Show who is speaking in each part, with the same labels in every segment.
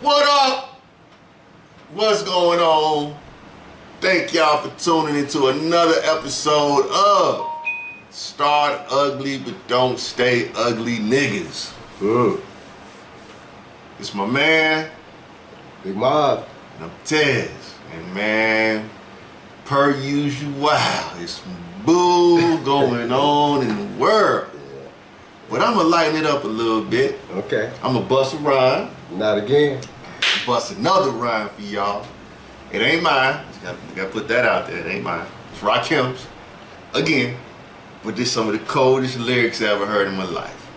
Speaker 1: What up? What's going on? Thank y'all for tuning into another episode of Start Ugly But Don't Stay Ugly Niggas. It's my man,
Speaker 2: Big Marv.
Speaker 1: and I'm Tez. And man, per usual, it's boo going on in the world. But I'm gonna lighten it up a little bit.
Speaker 2: Okay.
Speaker 1: I'm gonna bust a rhyme.
Speaker 2: Not again.
Speaker 1: Bust another rhyme for y'all. It ain't mine. Gotta put that out there. It ain't mine. It's Rakim's. Again. But this some of the coldest lyrics I ever heard in my life.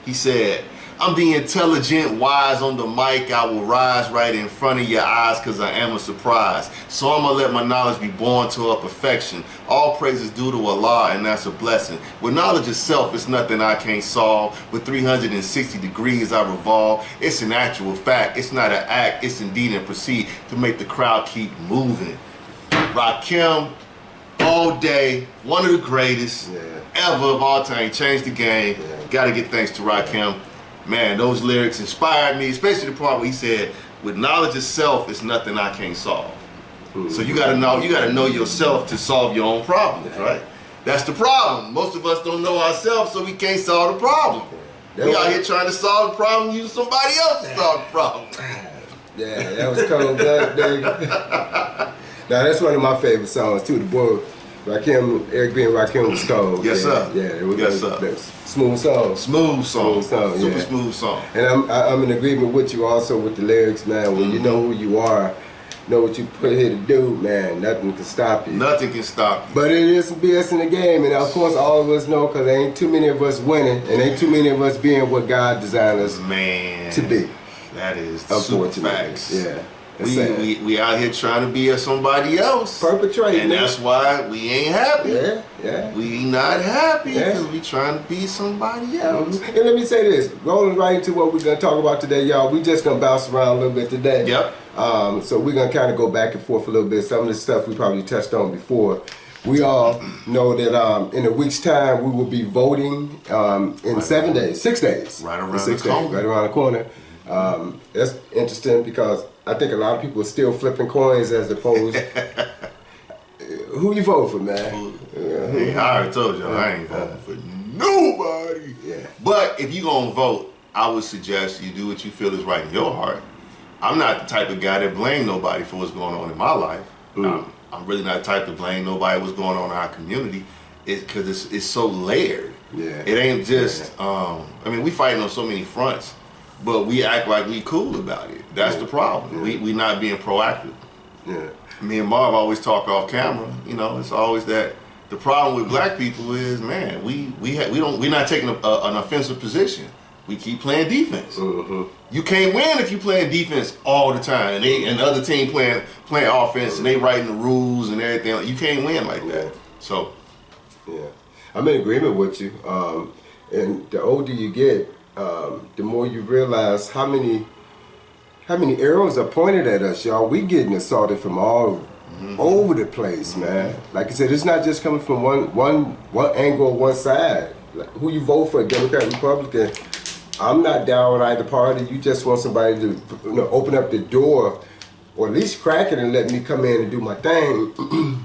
Speaker 1: He said, I'm the intelligent, wise on the mic. I will rise right in front of your eyes because I am a surprise. So I'm going to let my knowledge be born to a perfection. All praise is due to Allah, and that's a blessing. With knowledge itself, it's nothing I can't solve. With 360 degrees I revolve. It's an actual fact. It's not an act. It's indeed and proceed to make the crowd keep moving. Rakim, all day, one of the greatest ever of all time. Changed the game. Got to get thanks to Rakim. Man, those lyrics inspired me, especially the part where he said, with knowledge itself, it's nothing I can't solve. So you gotta know yourself to solve your own problems, right? That's the problem. Most of us don't know ourselves, so we can't solve the problem. We out here trying to solve the problem using somebody else to solve the problem.
Speaker 2: Yeah, that was cold blood, baby. Now that's one of my favorite songs too. The boy Rakim, Eric B. and Rakim was cold.
Speaker 1: Yes, sir.
Speaker 2: Yeah, it was
Speaker 1: yes, sir.
Speaker 2: Smooth song.
Speaker 1: Smooth song.
Speaker 2: Super
Speaker 1: smooth song.
Speaker 2: And I'm in agreement with you also with the lyrics, man. When you know who you are, know what you put here to do, man, nothing can stop you.
Speaker 1: Nothing can stop you.
Speaker 2: But it is some BS in the game, and of course all of us know, because there ain't too many of us winning, and ain't too many of us being what God designed us to be.
Speaker 1: That is super facts.
Speaker 2: Yeah.
Speaker 1: We out here trying to be somebody else.
Speaker 2: Perpetrating.
Speaker 1: And that's why we ain't happy.
Speaker 2: Yeah.
Speaker 1: We not happy because we trying to be somebody else.
Speaker 2: And let me say this, rolling right into what we're going to talk about today, y'all. We just going to bounce around a little bit today.
Speaker 1: Yep.
Speaker 2: So we're going to kind of go back and forth a little bit. Some of the stuff we probably touched on before. We all know that in a week's time we will be voting in 7 days, 6 days.
Speaker 1: Right around the corner.
Speaker 2: Right around the corner. That's interesting because I think a lot of people are still flipping coins as opposed. Who you vote for, man?
Speaker 1: Hey, I already told you I ain't voting for nobody.
Speaker 2: Yeah.
Speaker 1: But if you gonna vote, I would suggest you do what you feel is right in your heart. I'm not the type of guy that blame nobody for what's going on in my life. I'm really not the type to blame nobody what's going on in our community. It's because it's so layered.
Speaker 2: Yeah.
Speaker 1: It ain't just. I mean, we fighting on so many fronts. But we act like we cool about it. That's the problem. We not being proactive.
Speaker 2: Yeah.
Speaker 1: Me and Marv always talk off camera. You know, it's always that the problem with black people is, man, we're not taking an offensive position. We keep playing defense. You can't win if you playing defense all the time, and the other team playing offense, and they writing the rules and everything. You can't win like that. So,
Speaker 2: yeah, I'm in agreement with you. And the older you get, the more you realize how many arrows are pointed at us, y'all. We getting assaulted from all over the place, man. Like I said, it's not just coming from one angle, one side. Like, who you vote for, Democrat, Republican, I'm not down with either party. You just want somebody to open up the door, or at least crack it and let me come in and do my thing.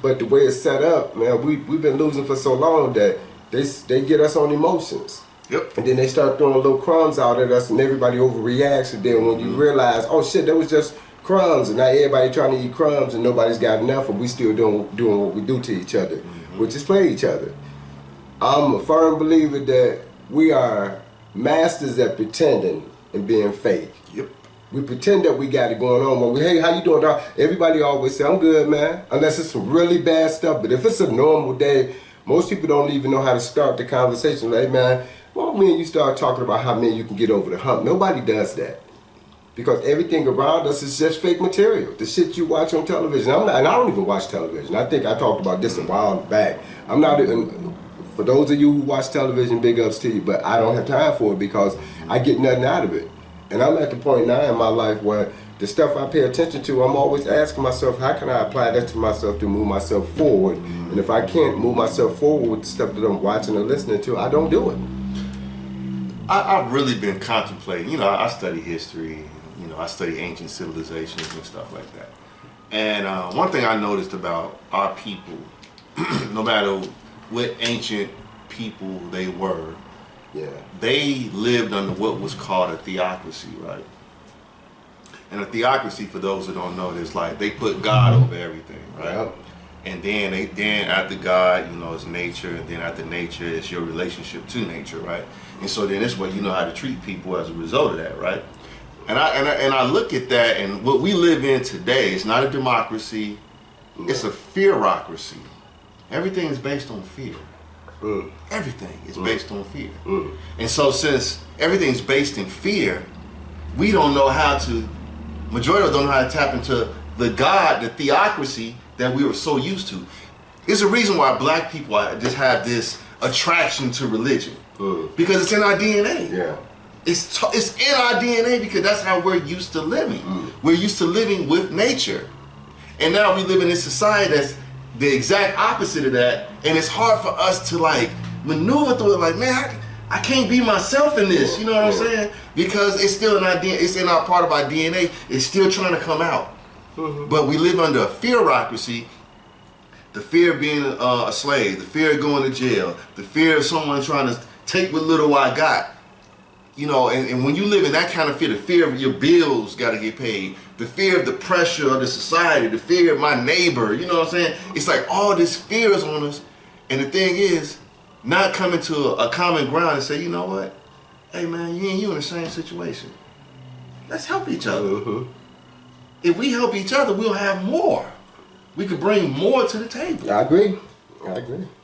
Speaker 2: But the way it's set up, man, we've been losing for so long that they get us on emotions.
Speaker 1: Yep.
Speaker 2: And then they start throwing little crumbs out at us, and everybody overreacts. And then when you realize, oh shit, that was just crumbs, and now everybody trying to eat crumbs, and nobody's got enough, and we still doing what we do to each other, which is play each other. I'm a firm believer that we are masters at pretending and being fake.
Speaker 1: Yep.
Speaker 2: We pretend that we got it going on. When we, hey, how you doing, dog? Everybody always say, I'm good, man. Unless it's some really bad stuff. But if it's a normal day, most people don't even know how to start the conversation. Like, hey, man, well, when you start talking about how many you can get over the hump, nobody does that. Because everything around us is just fake material. The shit you watch on television. And I don't even watch television. I think I talked about this a while back. I'm not even, for those of you who watch television, big ups to you, but I don't have time for it because I get nothing out of it. And I'm at the point now in my life where the stuff I pay attention to, I'm always asking myself, how can I apply that to myself to move myself forward? And if I can't move myself forward with the stuff that I'm watching or listening to, I don't do it.
Speaker 1: I've really been contemplating, I study history, I study ancient civilizations and stuff like that. And one thing I noticed about our people, no matter what ancient people they were, they lived under what was called a theocracy, right? And a theocracy, for those who don't know, is like they put God over everything, right? Yep. And then after God, you know, is nature, and then after nature is your relationship to nature, right? And so then this way you know how to treat people as a result of that, right? And I look at that, and what we live in today is not a democracy, it's a fearocracy. Everything is based on fear. Everything is based on fear. And so since everything's based in fear, we don't know how to, majority of us don't know how to tap into the God, the theocracy that we were so used to. It's a reason why black people just have this attraction to religion. Because it's in our DNA. Yeah. It's in our DNA because that's how we're used to living. We're used to living with nature. And now we live in this society that's the exact opposite of that, and it's hard for us to like maneuver through it. Like, man, I can't be myself in this. You know what I'm saying? Because it's still in our DNA. It's in our part of our DNA. It's still trying to come out. But we live under a fearocracy. The fear of being a slave, the fear of going to jail, the fear of someone trying to take what little I got. You know, and when you live in that kind of fear, the fear of your bills got to get paid, the fear of the pressure of the society, the fear of my neighbor, you know what I'm saying? It's like all this fear is on us. And the thing is, not coming to a common ground and say, you know what? Hey man, you and you in the same situation. Let's help each other. If we help each other, we'll have more. We could bring more to the table.
Speaker 2: I agree.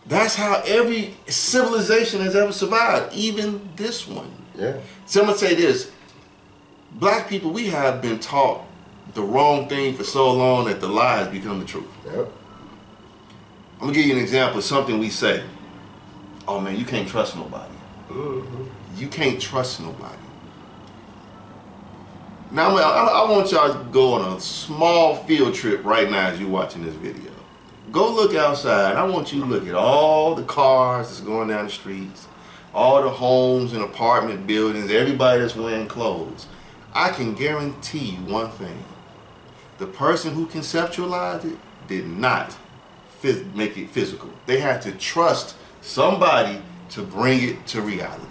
Speaker 1: That's how every civilization has ever survived, even this one.
Speaker 2: Yeah.
Speaker 1: So I'm gonna say this: black people, we have been taught the wrong thing for so long that the lie has become the truth.
Speaker 2: Yep.
Speaker 1: I'm gonna give you an example of something we say. Oh man, you can't trust nobody. You can't trust nobody. Now I want y'all to go on a small field trip right now as you're watching this video. Go look outside. I want you to look at all the cars that's going down the streets, all the homes and apartment buildings, everybody that's wearing clothes. I can guarantee you one thing. The person who conceptualized it did not make it physical. They had to trust somebody to bring it to reality.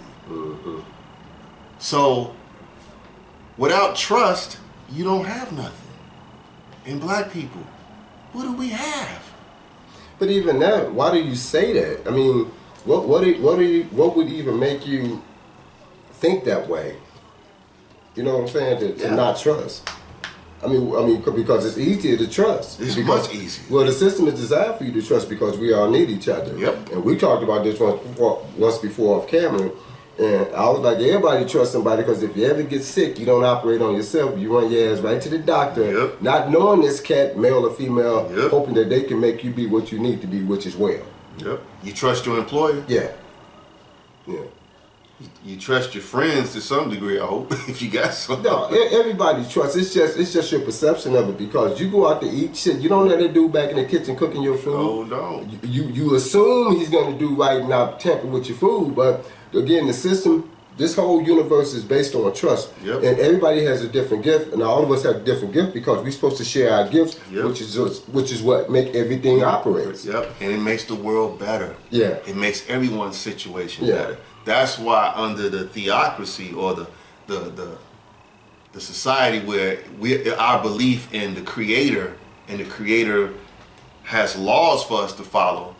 Speaker 1: So without trust, you don't have nothing. And black people, what do we have?
Speaker 2: But even that, why do you say that? I mean, what would even make you think that way? You know what I'm saying? To not trust. I mean, because it's easier to trust.
Speaker 1: It's much easier.
Speaker 2: Well, the system is designed for you to trust because we all need each other.
Speaker 1: Yep.
Speaker 2: And we talked about this once before off camera. And I was like, everybody trusts somebody because if you ever get sick, you don't operate on yourself. You run your ass right to the doctor, not knowing this cat, male or female, hoping that they can make you be what you need to be, which is well.
Speaker 1: You trust your employer?
Speaker 2: Yeah.
Speaker 1: You trust your friends to some degree, I hope, if you got some.
Speaker 2: No, everybody trusts. It's just your perception of it because you go out to eat shit. You don't let that dude back in the kitchen cooking your food.
Speaker 1: Oh, no.
Speaker 2: You assume he's going to do right and not tamper with your food, but again, the system, this whole universe is based on trust. And everybody has a different gift, and all of us have a different gift because we're supposed to share our gifts, which is what make everything operate.
Speaker 1: And it makes the world better. It makes everyone's situation better. That's why under the theocracy or the society where our belief in the creator and the creator has laws for us to follow,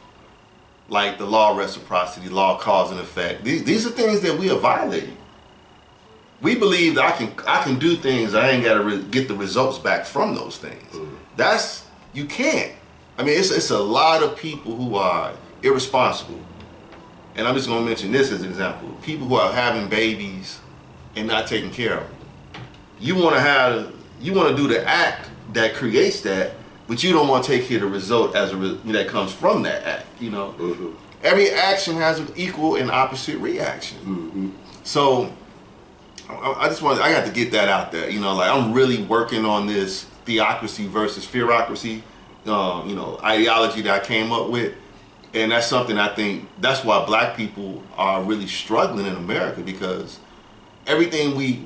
Speaker 1: like the law of reciprocity, law of cause and effect. These are things that we are violating. We believe that I can do things, I ain't got to get the results back from those things. You can't. I mean, it's a lot of people who are irresponsible. And I'm just going to mention this as an example. People who are having babies and not taking care of them. You want to do the act that creates that, but you don't want to take care of the result that comes from that act. You know, every action has an equal and opposite reaction. So I got to get that out there. You know, like I'm really working on this theocracy versus fearocracy, ideology that I came up with. And that's something I think, that's why black people are really struggling in America, because everything we're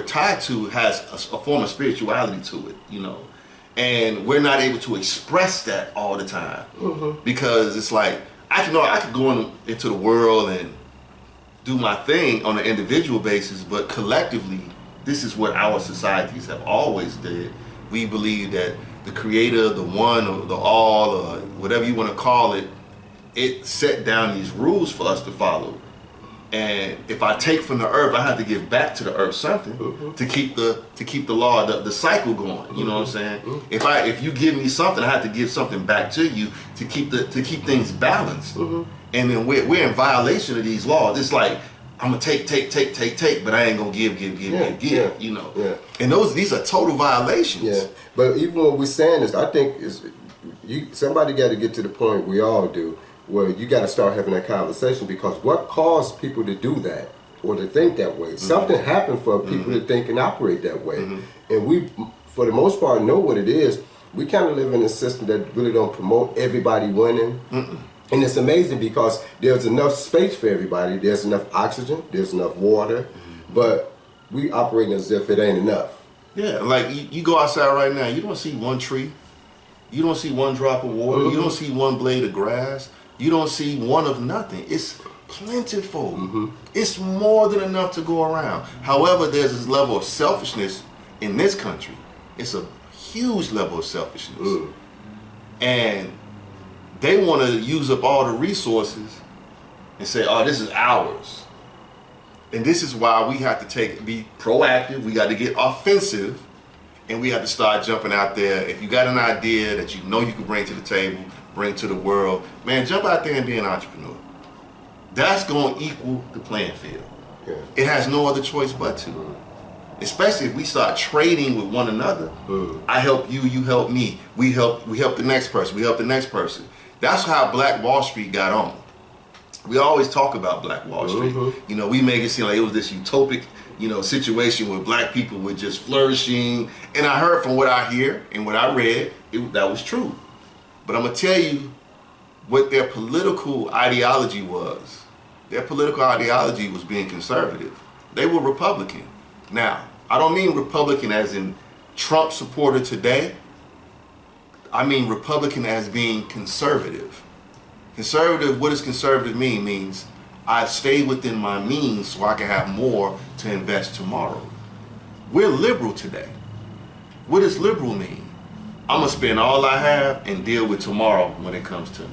Speaker 1: tied to has a form of spirituality to it, you know, and we're not able to express that all the time because it's like I could go into the world and do my thing on an individual basis, but collectively, this is what our societies have always did. We believe that the creator, the one, or the all, or whatever you want to call it, it set down these rules for us to follow. And if I take from the earth, I have to give back to the earth something to keep the law, the cycle going. You know what I'm saying? If you give me something, I have to give something back to you to keep things balanced. And then we're in violation of these laws. It's like I'm gonna take, but I ain't gonna give. You know. And these are total violations.
Speaker 2: Yeah. But even when we're saying this, I think somebody got to get to the point, we all do, where you got to start having that conversation, because what caused people to do that or to think that way? Something happened for people to think and operate that way. And we, for the most part, know what it is. We kind of live in a system that really don't promote everybody winning. And it's amazing because there's enough space for everybody. There's enough oxygen. There's enough water. But we operate as if it ain't enough.
Speaker 1: Yeah, like you go outside right now, you don't see one tree. You don't see one drop of water. You don't see one blade of grass. You don't see one of nothing. It's plentiful. It's more than enough to go around. However, there's this level of selfishness in this country. It's a huge level of selfishness. And they want to use up all the resources and say, oh, this is ours. And this is why we have to be proactive. We got to get offensive, and we have to start jumping out there. If you got an idea that you know you can bring to the table, bring to the world, man, jump out there and be an entrepreneur. That's going to equal the playing field. It has no other choice but to. Especially if we start trading with one another. I help you, you help me. We help the next person. We help the next person. That's how Black Wall Street got on. We always talk about Black Wall Street. You know, we make it seem like it was this utopic, you know, situation where black people were just flourishing. And I heard from what I hear and what I read, that was true. But I'm going to tell you what their political ideology was. Their political ideology was being conservative. They were Republican. Now, I don't mean Republican as in Trump supporter today. I mean Republican as being conservative. Conservative, what does conservative mean? Means I stay within my means so I can have more to invest tomorrow. We're liberal today. What does liberal mean? I'm going to spend all I have and deal with tomorrow when it comes to me.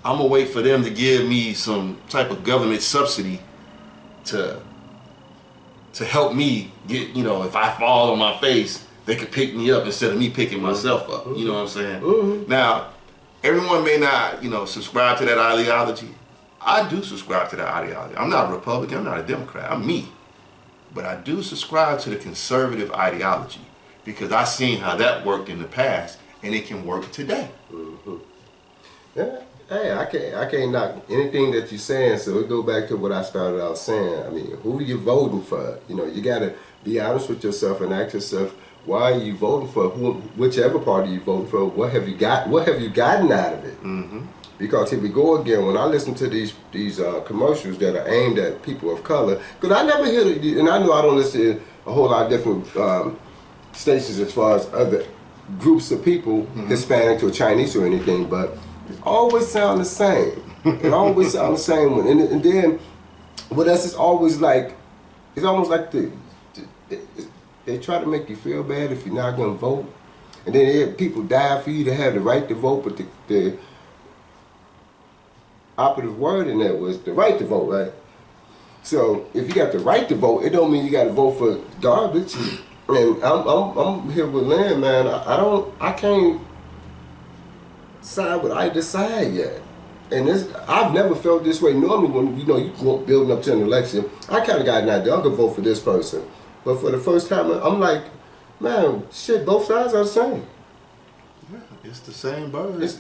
Speaker 1: I'm going to wait for them to give me some type of government subsidy to help me get, you know, if I fall on my face, they could pick me up instead of me picking myself up. You know what I'm saying? Now, everyone may not, you know, subscribe to that ideology. I do subscribe to that ideology. I'm not a Republican. I'm not a Democrat. I'm me. But I do subscribe to the conservative ideology because I've seen how that worked in the past, and it can work today.
Speaker 2: Yeah. Hey, I can't knock anything that you're saying, so it go back to what I started out saying. I mean, who are you voting for? You know, you got to be honest with yourself and ask yourself, why are you voting for whichever party you voting for? What have you gotten out of it? Because here we go again. When I listen to these commercials that are aimed at people of color, because I never hear it, and I know I don't listen to a whole lot of different stations as far as other groups of people, Hispanic or Chinese or anything, but it always sound the same. It always sound the same. And then what else is always like, it's almost like they try to make you feel bad if you're not going to vote. And then people die for you to have the right to vote, but the operative word in that was the right to vote, right? So if you got the right to vote, it don't mean you got to vote for garbage. And I'm here with Lynn, man. I can't side with either side yet. And I've never felt this way. Normally when, you know, you go building up to an election, I kind of got an idea, I'm going to vote for this person. But for the first time, I'm like, man, shit, both sides are the same.
Speaker 1: Yeah, it's the same bird. It's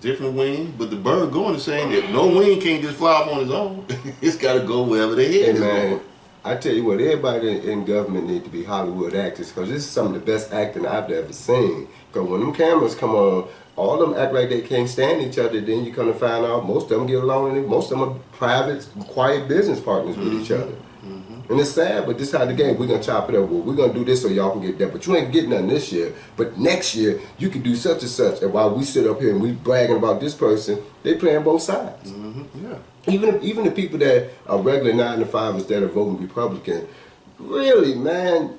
Speaker 1: different wing, but the bird going the same. No wing can't just fly off on its own. It's got to go wherever the head is going.
Speaker 2: I tell you what, everybody in government need to be Hollywood actors because this is some of the best acting I've ever seen. Because when them cameras come on, all of them act like they can't stand each other. Then you come to find out most of them get along, and most of them are private, quiet business partners with each other. And it's sad, but this is how the game. We're gonna chop it up. Well, we're gonna do this so y'all can get that. But you ain't getting nothing this year. But next year you can do such and such. And while we sit up here and we bragging about this person, they playing both sides.
Speaker 1: Yeah.
Speaker 2: Even the people that are regular 9 to 5ers that are voting Republican, really, man,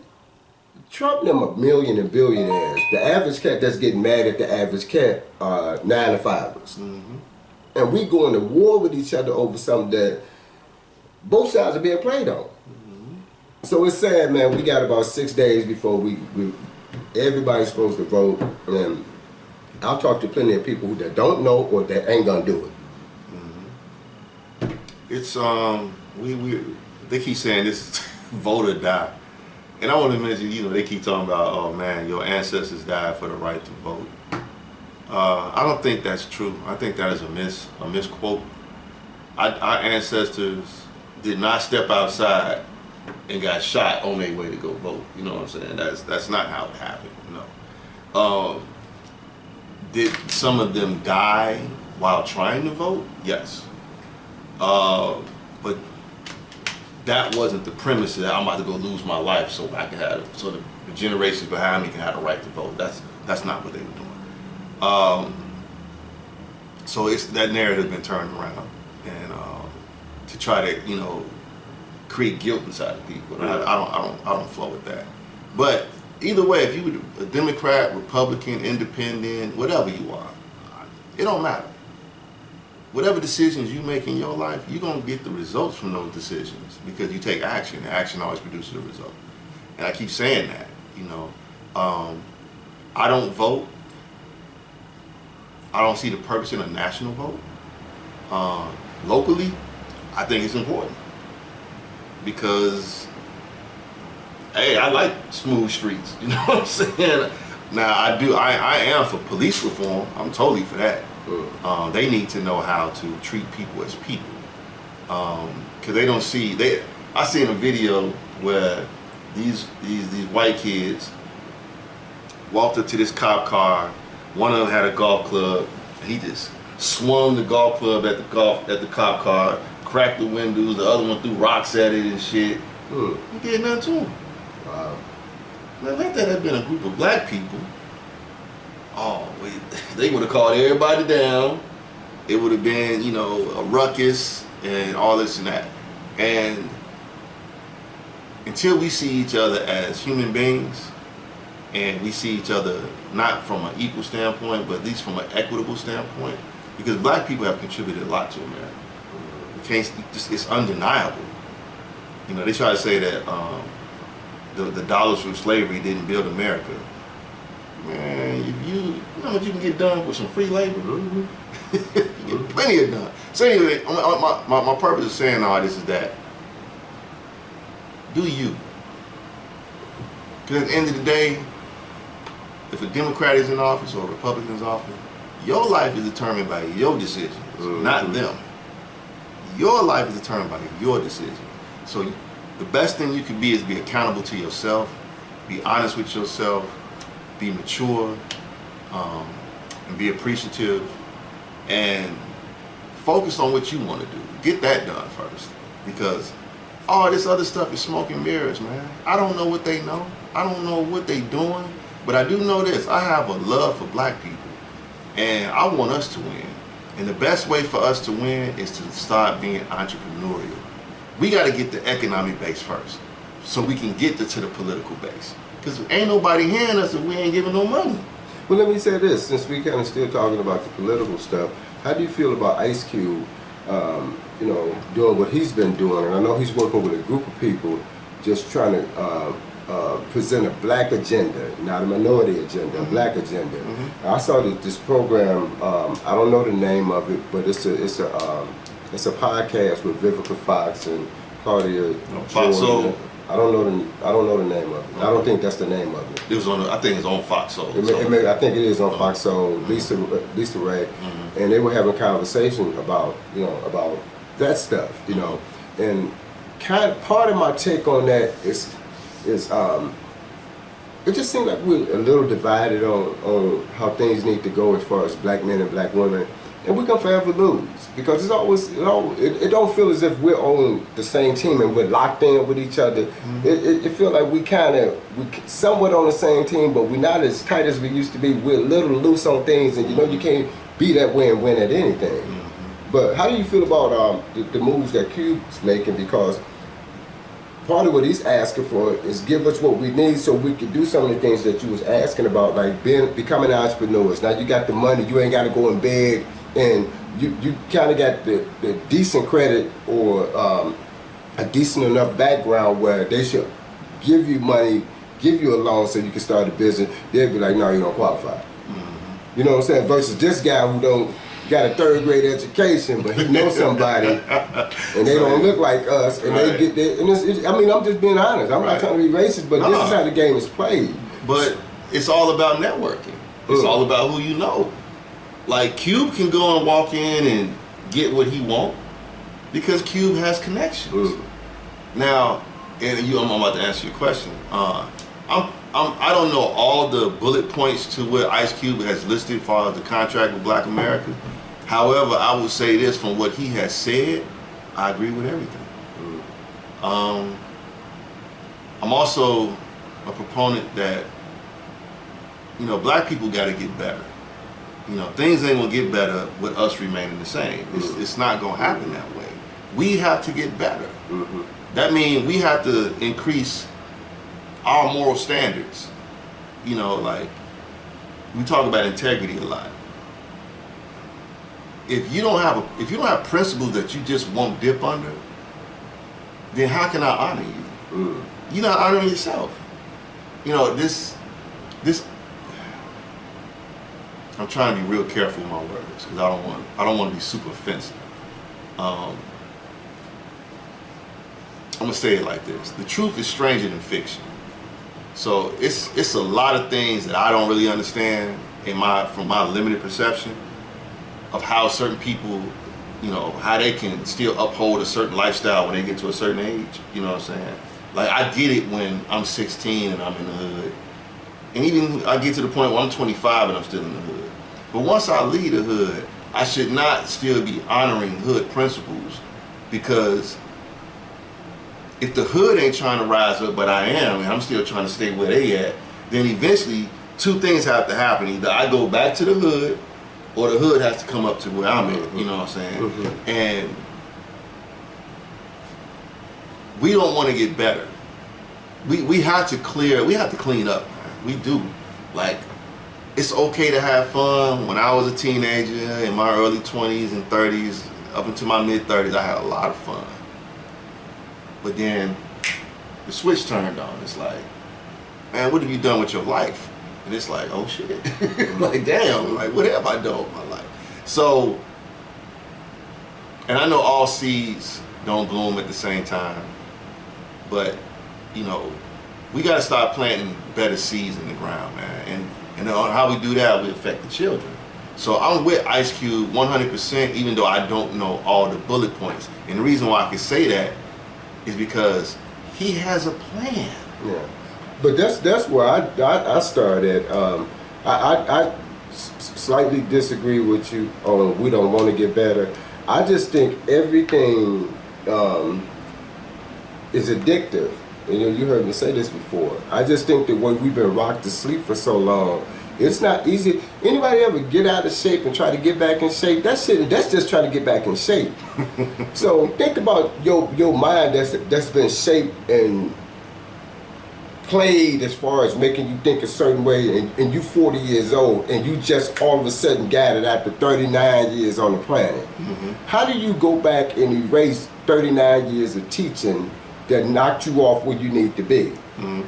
Speaker 2: Trump them a million and billionaires. The average cat that's getting mad at the average cat are 9 to 5ers. And we going to war with each other over something that both sides are being played on. So it's sad, man. We got about 6 days before everybody's supposed to vote. And I'll talk to plenty of people that don't know or that ain't gonna do it.
Speaker 1: It's they keep saying this vote or die, and I want to mention, you know, they keep talking about, oh man, your ancestors died for the right to vote. I don't think that's true. I think that is a misquote. Our ancestors did not step outside and got shot on their way to go vote. You know what I'm saying? That's not how it happened. You know. Did some of them die while trying to vote? Yes. But that wasn't the premise that I'm about to go lose my life so I can have, so the generations behind me can have the right to vote. That's not what they were doing. So it's that narrative has been turned around, and to try to, you know, create guilt inside of people. And I don't flow with that. But either way, if you were a Democrat, Republican, Independent, whatever you are, it don't matter. Whatever decisions you make in your life, you're going to get the results from those decisions because you take action. Action always produces a result. And I keep saying that, you know. I don't vote. I don't see the purpose in a national vote. Locally, I think it's important because, hey, I like smooth streets. You know what I'm saying? Now, I am for police reform. I'm totally for that. They need to know how to treat people as people, because they don't see. I seen a video where these white kids walked up to this cop car. One of them had a golf club, and he just swung the golf club at the cop car, cracked the windows. The other one threw rocks at it and shit. He did nothing to him.
Speaker 2: Wow.
Speaker 1: Now, let that have been a group of black people. Oh, they would have called everybody down. It would have been, you know, a ruckus and all this and that. And until we see each other as human beings, and we see each other not from an equal standpoint, but at least from an equitable standpoint, because black people have contributed a lot to America. It's undeniable. You know, they try to say that the dollars from slavery didn't build America. Man, if you know what you can get done with some free labor, you get plenty of done. So anyway, my purpose of saying all this is that, do you? Because at the end of the day, if a Democrat is in office or a Republican is in office, your life is determined by your decisions, not them. Your life is determined by your decisions. So the best thing you can be is be accountable to yourself, be honest with yourself, be mature, and be appreciative, and focus on what you want to do. Get that done first, because all this other stuff is smoke and mirrors, man. I don't know what they know. I don't know what they doing, but I do know this. I have a love for black people, and I want us to win. And the best way for us to win is to start being entrepreneurial. We got to get the economic base first, so we can get to the political base. Because ain't nobody hearing us if we ain't giving no money.
Speaker 2: Well, let me say this, since we kind of still talking about the political stuff, how do you feel about Ice Cube, you know, doing what he's been doing? And I know he's working with a group of people just trying to present a black agenda, not a minority agenda, a black agenda. I saw this program, I don't know the name of it, but it's a podcast with Vivica Fox and Claudia Jordan. I don't know the name of it. I don't think that's the name of it.
Speaker 1: It was on. I think it's on Fox Soul.
Speaker 2: I think it is on Fox Soul. Lisa Ray, and they were having a conversation about about that stuff, and part of my take on that is it just seems like we're a little divided on how things need to go as far as black men and black women, and we're gonna forever lose because it's always it don't feel as if we're on the same team and we're locked in with each other. It feels like we somewhat on the same team, but we're not as tight as we used to be. We're a little loose on things, and you can't be that way and win at anything. But how do you feel about the moves that Cube's making? Because part of what he's asking for is give us what we need so we can do some of the things that you was asking about, like becoming entrepreneurs. Now you got the money, you ain't got to go and beg, and you kind of got the decent credit or a decent enough background where they should give you money, give you a loan so you can start a business. They'll be like, no, you don't qualify. You know what I'm saying? Versus this guy who got a third-grade education, but he knows somebody, and they don't look like us, and they get there. And I mean, I'm just being honest. I'm not trying to be racist, but this is how the game is played.
Speaker 1: But it's all about networking. It's all about who you know. Like Cube can go and walk in and get what he want because Cube has connections. Now, and I'm about to answer your question. I don't know all the bullet points to what Ice Cube has listed as far as the contract with Black America. However, I will say this, from what he has said, I agree with everything. I'm also a proponent that, black people got to get better. Things ain't gonna get better with us remaining the same. It's not gonna happen that way. We have to get better. That means we have to increase our moral standards. Like we talk about integrity a lot. If you don't have principles that you just won't dip under, then how can I honor you? You're not honoring yourself. This I'm trying to be real careful with my words because I don't want to be super offensive. I'm gonna say it like this: the truth is stranger than fiction. So it's a lot of things that I don't really understand from my limited perception of how certain people, how they can still uphold a certain lifestyle when they get to a certain age. You know what I'm saying? Like I get it when I'm 16 and I'm in the hood, and even I get to the point where I'm 25 and I'm still in the hood. But once I leave the hood, I should not still be honoring hood principles, because if the hood ain't trying to rise up, but I am, and I'm still trying to stay where they at, then eventually two things have to happen. Either I go back to the hood, or the hood has to come up to where I'm at. You know what I'm saying? And we don't want to get better. We have to clean up. We do. Like, it's okay to have fun. When I was a teenager, in my early 20s and 30s, up into my mid 30s, I had a lot of fun. But then the switch turned on. It's like, man, what have you done with your life? And it's like, oh shit. Like, damn, like, what have I done with my life? So, and I know all seeds don't bloom at the same time, but, we got to start planting better seeds in the ground, man. And how we do that, we affect the children. So I'm with Ice Cube 100%, even though I don't know all the bullet points. And the reason why I can say that is because he has a plan.
Speaker 2: Yeah, but that's where I started. I slightly disagree with you on we don't want to get better. I just think everything is addictive. You heard me say this before. I just think that when we've been rocked to sleep for so long, it's not easy. Anybody ever get out of shape and try to get back in shape? That's just trying to get back in shape. So think about your mind that's been shaped and played as far as making you think a certain way, and you 40 years old and you just all of a sudden got it after 39 years on the planet. How do you go back and erase 39 years of teaching that knocked you off where you need to be?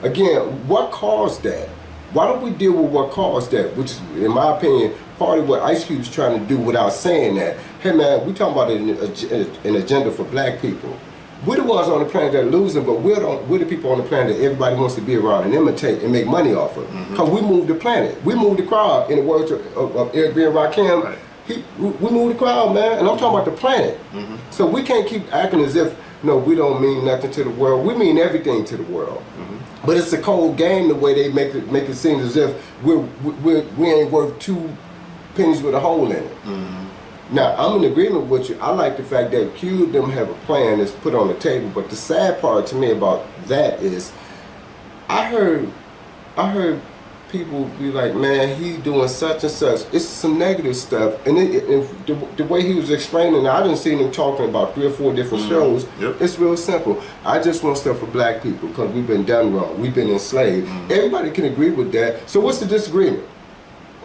Speaker 2: Again, what caused that? Why don't we deal with what caused that? Which is, in my opinion, part of what Ice Cube's trying to do without saying that. Hey man, we talking about an agenda for black people. We're the ones on the planet that are losing, but we're the people on the planet that everybody wants to be around and imitate and make money off of. Because we moved the planet. We moved the crowd, in the words of Eric B. and Rakim. We moved the crowd, man. And I'm talking about the planet. So we can't keep acting as if no, we don't mean nothing to the world. We mean everything to the world. But it's a cold game the way they make it seem as if we ain't worth 2 pennies with a hole in it. Now, I'm in agreement with you. I like the fact that Q them have a plan that's put on the table. But the sad part to me about that is, I heard people be like, man, he's doing such and such. It's some negative stuff. And the way he was explaining, I didn't see him talking about 3 or 4 different shows. It's real simple. I just want stuff for black people because we've been done wrong. We've been enslaved. Everybody can agree with that. So what's the disagreement?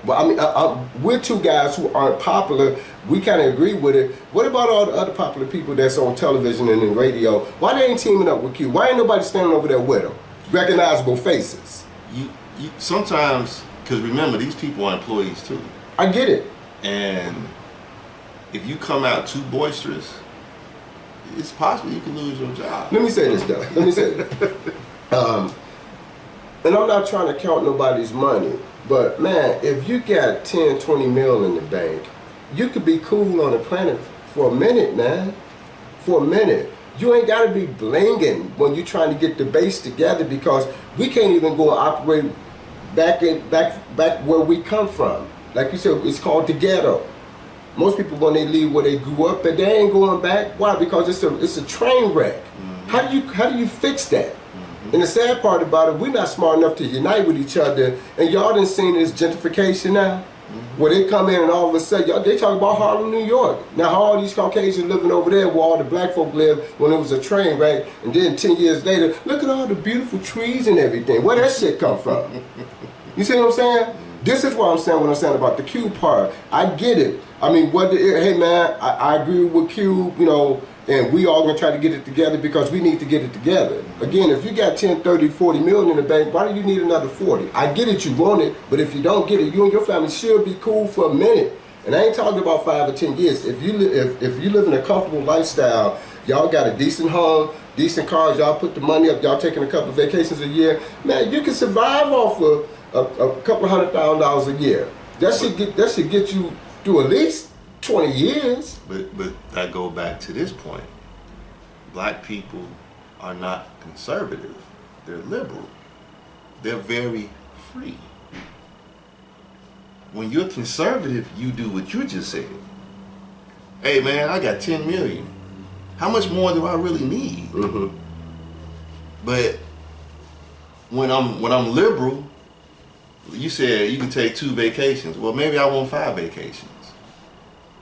Speaker 2: Well, I mean, we're 2 guys who aren't popular. We kind of agree with it. What about all the other popular people that's on television and in radio? Why they ain't teaming up with Q? Why ain't nobody standing over there with them? Recognizable faces.
Speaker 1: You sometimes, because remember, these people are employees too.
Speaker 2: I get it.
Speaker 1: And if you come out too boisterous, it's possible you can lose your job.
Speaker 2: Let me say this, though. Let me say this. And I'm not trying to count nobody's money, but man, if you got 10, 20 mil in the bank, you could be cool on the planet for a minute, man. For a minute. You ain't got to be blinging when you're trying to get the base together, because we can't even go and operate back where we come from. Like you said, it's called the ghetto. Most people, when they leave where they grew up, but they ain't going back. Why? Because it's a train wreck. How do you fix that? And the sad part about it, we're not smart enough to unite with each other. And y'all done seen this gentrification now, where they come in and all of a sudden, y'all, they talk about Harlem, New York. Now, how all these Caucasians living over there where all the black folk live when it was a train wreck, and then 10 years later, look at all the beautiful trees and everything. Where that shit come from? You see what I'm saying? This is what I'm saying about the Q part. I get it. I mean, hey man, I agree with Q, you know, and we all gonna try to get it together because we need to get it together. Again, if you got 10, 30, 40 million in the bank, why do you need another 40? I get it, you want it, but if you don't get it, you and your family should be cool for a minute. And I ain't talking about 5 or 10 years. If you live in a comfortable lifestyle, y'all got a decent home, decent cars, y'all put the money up, y'all taking a couple of vacations a year, man, you can survive off of a couple $100,000 a year. That should get you through at least 20 years.
Speaker 1: But I go back to this point. Black people are not conservative. They're liberal. They're very free. When you're conservative, you do what you just said. Hey man, I got 10 million. How much more do I really need? But when I'm liberal, you said you can take 2 vacations. Well, maybe I want 5 vacations.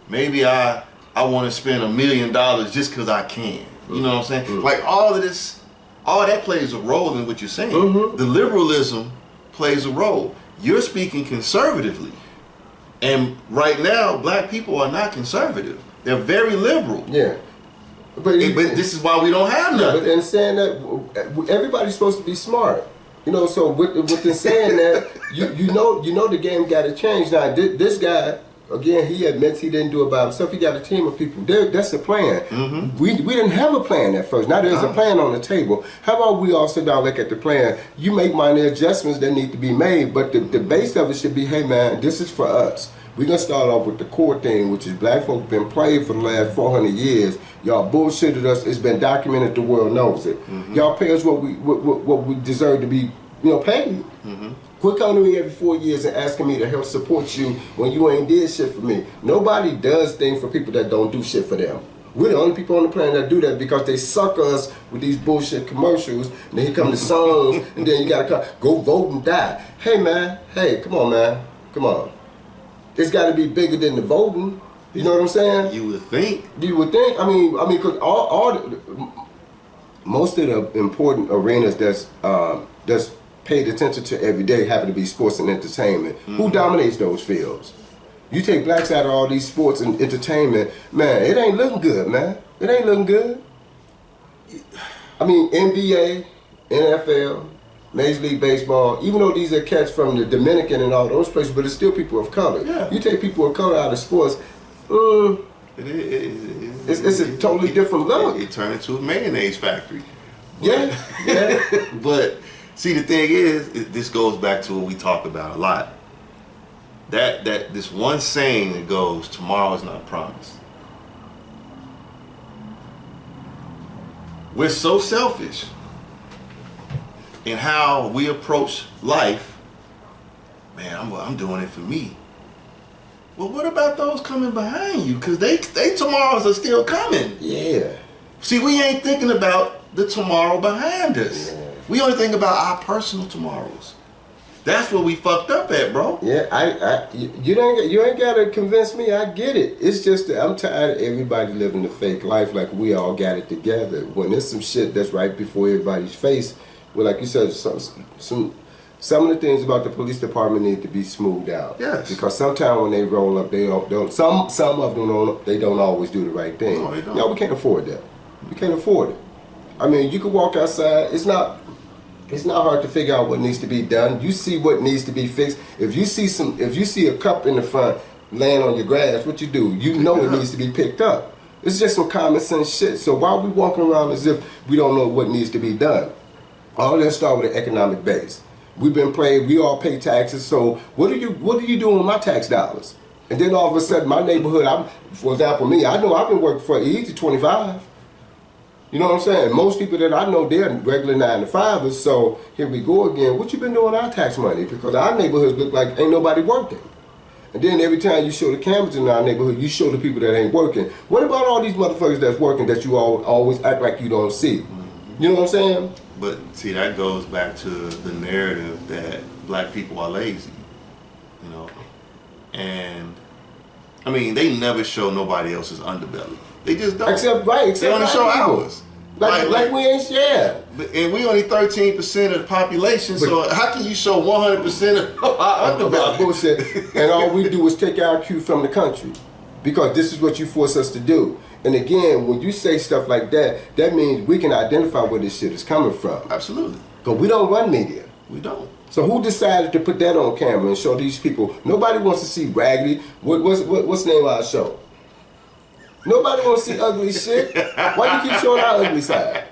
Speaker 1: Maybe I want to spend $1 million just because I can. You know what I'm saying? Like all of this, all that plays a role in what you're saying. The liberalism plays a role. You're speaking conservatively. And right now, black people are not conservative. They're very liberal.
Speaker 2: Yeah.
Speaker 1: But this is why we don't have nothing.
Speaker 2: But in saying that, everybody's supposed to be smart. You know, so with the saying that, you know the game got to change. Now, this guy, again, he admits he didn't do it by himself. He got a team of people. That's a plan. We didn't have a plan at first. Now there's a plan on the table. How about we all sit down and look at the plan? You make minor adjustments that need to be made, but the base of it should be, hey man, this is for us. We're going to start off with the core thing, which is black folk been playing for the last 400 years. Y'all bullshitted us. It's been documented. The world knows it. Y'all pay us what we deserve to be, paid. Quit coming to me every 4 years and asking me to help support you when you ain't did shit for me. Nobody does things for people that don't do shit for them. We're the only people on the planet that do that because they suck us with these bullshit commercials. And then here come the songs, and then you gotta go vote and die. Hey man, come on man, come on. It's got to be bigger than the voting. You know what I'm saying?
Speaker 1: You would think.
Speaker 2: You would think. I mean, because most of the important arenas that's paid attention to every day happen to be sports and entertainment. Who dominates those fields? You take blacks out of all these sports and entertainment, man, it ain't looking good, man. It ain't looking good. I mean, NBA, NFL, Major League Baseball, even though these are cats from the Dominican and all those places, but it's still people of color.
Speaker 1: Yeah.
Speaker 2: You take people of color out of sports, it's a totally different look.
Speaker 1: It turned into a mayonnaise factory.
Speaker 2: Yeah.
Speaker 1: But see, the thing is, this goes back to what we talk about a lot. That this one saying that goes, tomorrow is not promised. we're so selfish in how we approach life. Man, I'm doing it for me. Well, what about those coming behind you? Because they tomorrows are still coming.
Speaker 2: Yeah.
Speaker 1: See, we ain't thinking about the tomorrow behind us.
Speaker 2: Yeah.
Speaker 1: We only think about our personal tomorrows. That's where we fucked up at, bro.
Speaker 2: Yeah, you ain't gotta convince me. I get it. It's just that I'm tired of everybody living the fake life like we all got it together. When there's some shit that's right before everybody's face, well, like you said, some of the things about the police department need to be smoothed out.
Speaker 1: Yes.
Speaker 2: Because sometimes when they roll up, they don't. Some of them don't always do the right thing.
Speaker 1: No, they don't.
Speaker 2: No, we can't afford that. We can't afford it. I mean, you can walk outside. It's not hard to figure out what needs to be done. You see what needs to be fixed. If you see a cup in the front laying on your grass, what you do? You know it needs to be picked up. It's just some common sense shit. So why are we walking around as if we don't know what needs to be done? All that start with an economic base. We all pay taxes, so what are you doing with my tax dollars? And then all of a sudden my neighborhood, for example me, I know I've been working for easy 25. You know what I'm saying? Most people that I know, they're regular 9 to 5ers, so here we go again. What you been doing with our tax money? Because our neighborhoods look like ain't nobody working. And then every time you show the cameras in our neighborhood, you show the people that ain't working. What about all these motherfuckers that's working that you always act like you don't see? You know what I'm saying?
Speaker 1: But see, that goes back to the narrative that black people are lazy, you know. And I mean, they never show nobody else's underbelly. They just don't.
Speaker 2: Except
Speaker 1: they only show ours.
Speaker 2: Like we ain't share.
Speaker 1: And we only 13% of the population, so how can you show 100% of our underbelly?
Speaker 2: Bullshit. And all we do is take our cue from the country, because this is what you force us to do. And again, when you say stuff like that, that means we can identify where this shit is coming from.
Speaker 1: Absolutely.
Speaker 2: But we don't run media.
Speaker 1: We don't.
Speaker 2: So who decided to put that on camera and show these people? Nobody wants to see raggedy. What's the name of our show? Nobody wants to see ugly shit. Why you keep showing our ugly side?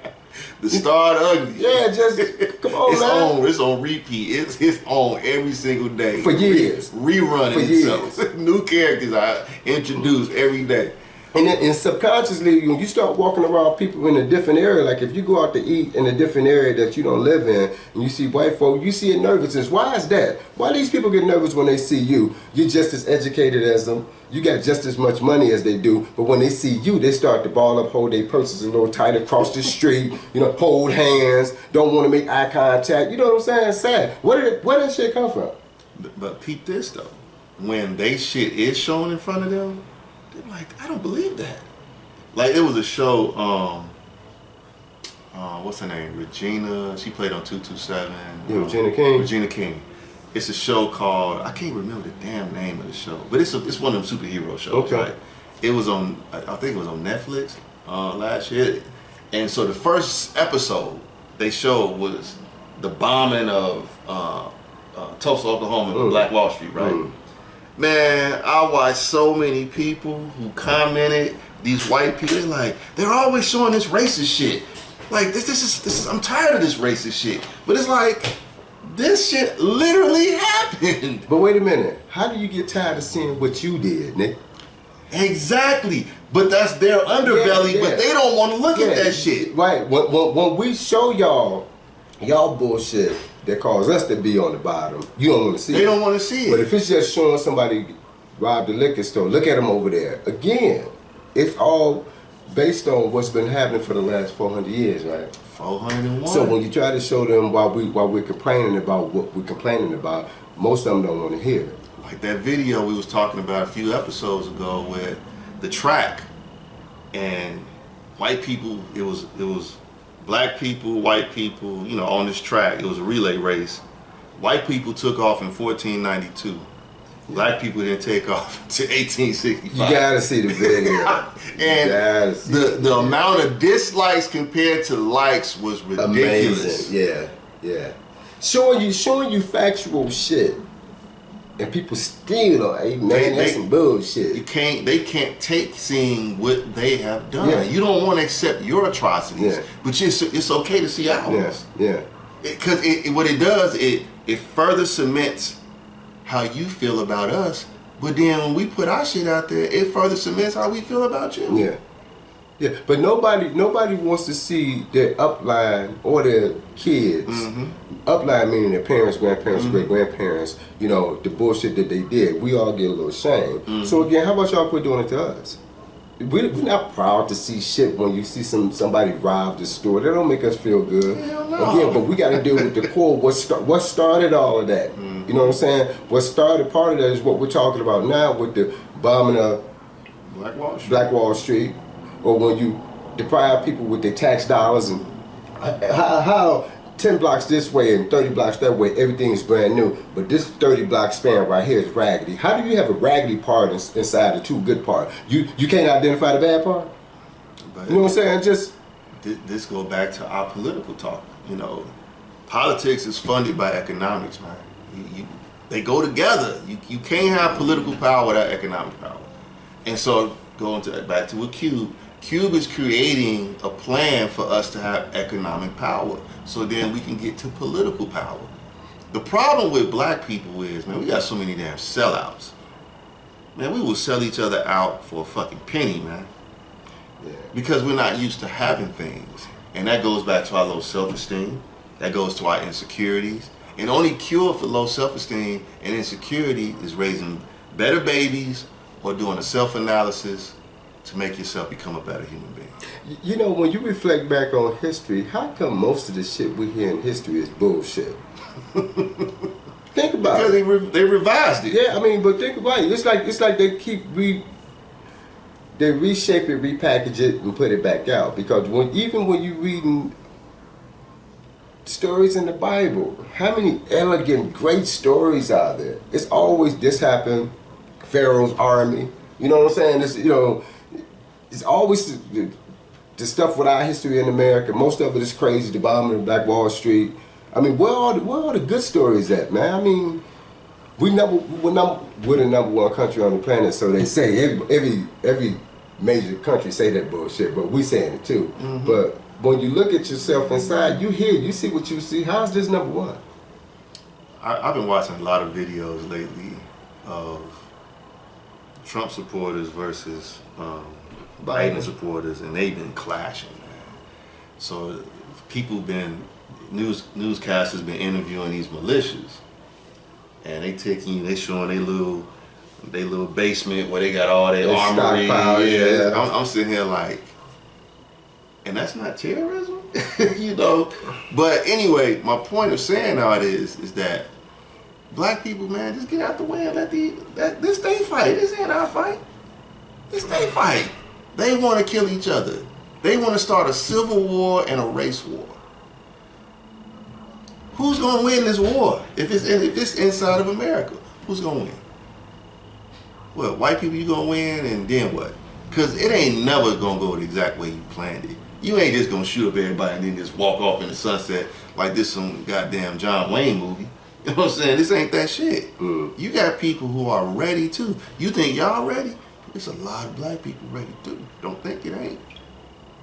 Speaker 1: The Star Ugly.
Speaker 2: Yeah, just come on, man.
Speaker 1: It's on repeat. It's on every single day.
Speaker 2: For years.
Speaker 1: Rerunning itself. New characters are introduced every day.
Speaker 2: And subconsciously, when you start walking around people in a different area, like if you go out to eat in a different area that you don't live in, and you see white folk, you see a nervousness. Why is that? Why these people get nervous when they see you? You're just as educated as them. You got just as much money as they do. But when they see you, they start to ball up, hold their purses a little tight across the street, hold hands, don't want to make eye contact. You know what I'm saying? It's sad. Where did that shit come from?
Speaker 1: But peep this, though. When they shit is shown in front of them, they're like, I don't believe that. Like, it was a show, what's her name? Regina. She played on 227.
Speaker 2: Yeah, Regina King.
Speaker 1: Regina King. It's a show called, I can't remember the damn name of the show, but it's one of them superhero shows,
Speaker 2: okay.
Speaker 1: Right? It was on, I think it was on Netflix last year. And so the first episode they showed was the bombing of Tulsa, Oklahoma, and Black Wall Street, right? Man, I watched so many people who commented, these white people, they're always showing this racist shit. Like, this is, I'm tired of this racist shit. But it's like, this shit literally happened.
Speaker 2: But wait a minute, how do you get tired of seeing what you did, Nick?
Speaker 1: Exactly. But that's their underbelly, but they don't want to look at that shit.
Speaker 2: Right, when we show y'all bullshit that cause us to be on the bottom, you don't want to see it.
Speaker 1: They don't want to see it.
Speaker 2: But if it's just showing somebody rob the liquor store, look at them over there. Again, it's all based on what's been happening for the last 400 years, right?
Speaker 1: 401.
Speaker 2: So when you try to show them while we're complaining about what we're complaining about, most of them don't want to hear it.
Speaker 1: Like that video we was talking about a few episodes ago with the track, and white people, it was black people, white people, on this track. It was a relay race. White people took off in 1492. Black people didn't take off to 1865.
Speaker 2: You gotta see the video.
Speaker 1: And the amount of dislikes compared to likes was ridiculous.
Speaker 2: Amazing. Yeah. Showing you factual shit, and people still are, hey man, that's some bullshit.
Speaker 1: They can't take seeing what they have done. Yeah. You don't want to accept your atrocities, but it's okay to see ours.
Speaker 2: Yeah.
Speaker 1: Because what it does, it further cements how you feel about us, but then when we put our shit out there, it further cements how we feel about you.
Speaker 2: Yeah. Yeah, but nobody wants to see their upline or their kids. Upline meaning their parents, grandparents, great grandparents. You know, the bullshit that they did. We all get a little shame. So again, how about y'all quit doing it to us? We're not proud to see shit when you see somebody rob the store. That don't make us feel good.
Speaker 1: Hell no.
Speaker 2: Again, but we got to deal with the core. What started all of that? You know what I'm saying? What started part of that is what we're talking about now with the bombing of Black Wall Street, or when you deprive people with their tax dollars and how 10 blocks this way and 30 blocks that way, everything is brand new. But this 30 block span right here is raggedy. How do you have a raggedy part inside the two good part? You can't identify the bad part?
Speaker 1: But
Speaker 2: you know what I'm saying? Just
Speaker 1: this go back to our political talk. You know, politics is funded by economics, man. They go together. You can't have political power without economic power. And so going back to a Cube is creating a plan for us to have economic power, so then we can get to political power. The problem with black people is, man, we got so many damn sellouts. Man, we will sell each other out for a fucking penny, man. Yeah. Because we're not used to having things. And that goes back to our low self-esteem. That goes to our insecurities. And the only cure for low self-esteem and insecurity is raising better babies or doing a self-analysis to make yourself become a better human being.
Speaker 2: You know, when you reflect back on history, how come most of the shit we hear in history is bullshit? Think about it.
Speaker 1: Because they revised it.
Speaker 2: Yeah, I mean, but think about it. It's like they keep they reshape it, repackage it, and put it back out. Because even when you reading stories in the Bible, how many elegant, great stories are there? It's always this happened, Pharaoh's army. You know what I'm saying? It's, you know, it's always the stuff with our history in America. Most of it is crazy. The bombing of Black Wall Street. I mean, where are the good stories at, man? I mean, we're the number one country on the planet, so they say every major country say that bullshit, but we saying it too. But when you look at yourself inside, you see what you see. How's this number one?
Speaker 1: I've been watching a lot of videos lately of Trump supporters versus Biden supporters, and they've been clashing, man. So newscasters been interviewing these militias, and they showing they little basement where they got all their armory. Yeah. I'm sitting here like, and that's not terrorism, you know. But anyway, my point of saying all this is that black people, man, just get out the way and let this they fight. This ain't our fight. This they fight. They want to kill each other. They want to start a civil war and a race war. Who's gonna win this war? If it's inside of America, who's gonna win? Well, white people, you gonna win, and then what? Because it ain't never gonna go the exact way you planned it. You ain't just gonna shoot up everybody and then just walk off in the sunset like this some goddamn John Wayne movie. You know what I'm saying? This ain't that shit. You got people who are ready too. You think y'all ready? There's a lot of black people ready too. Don't think it ain't.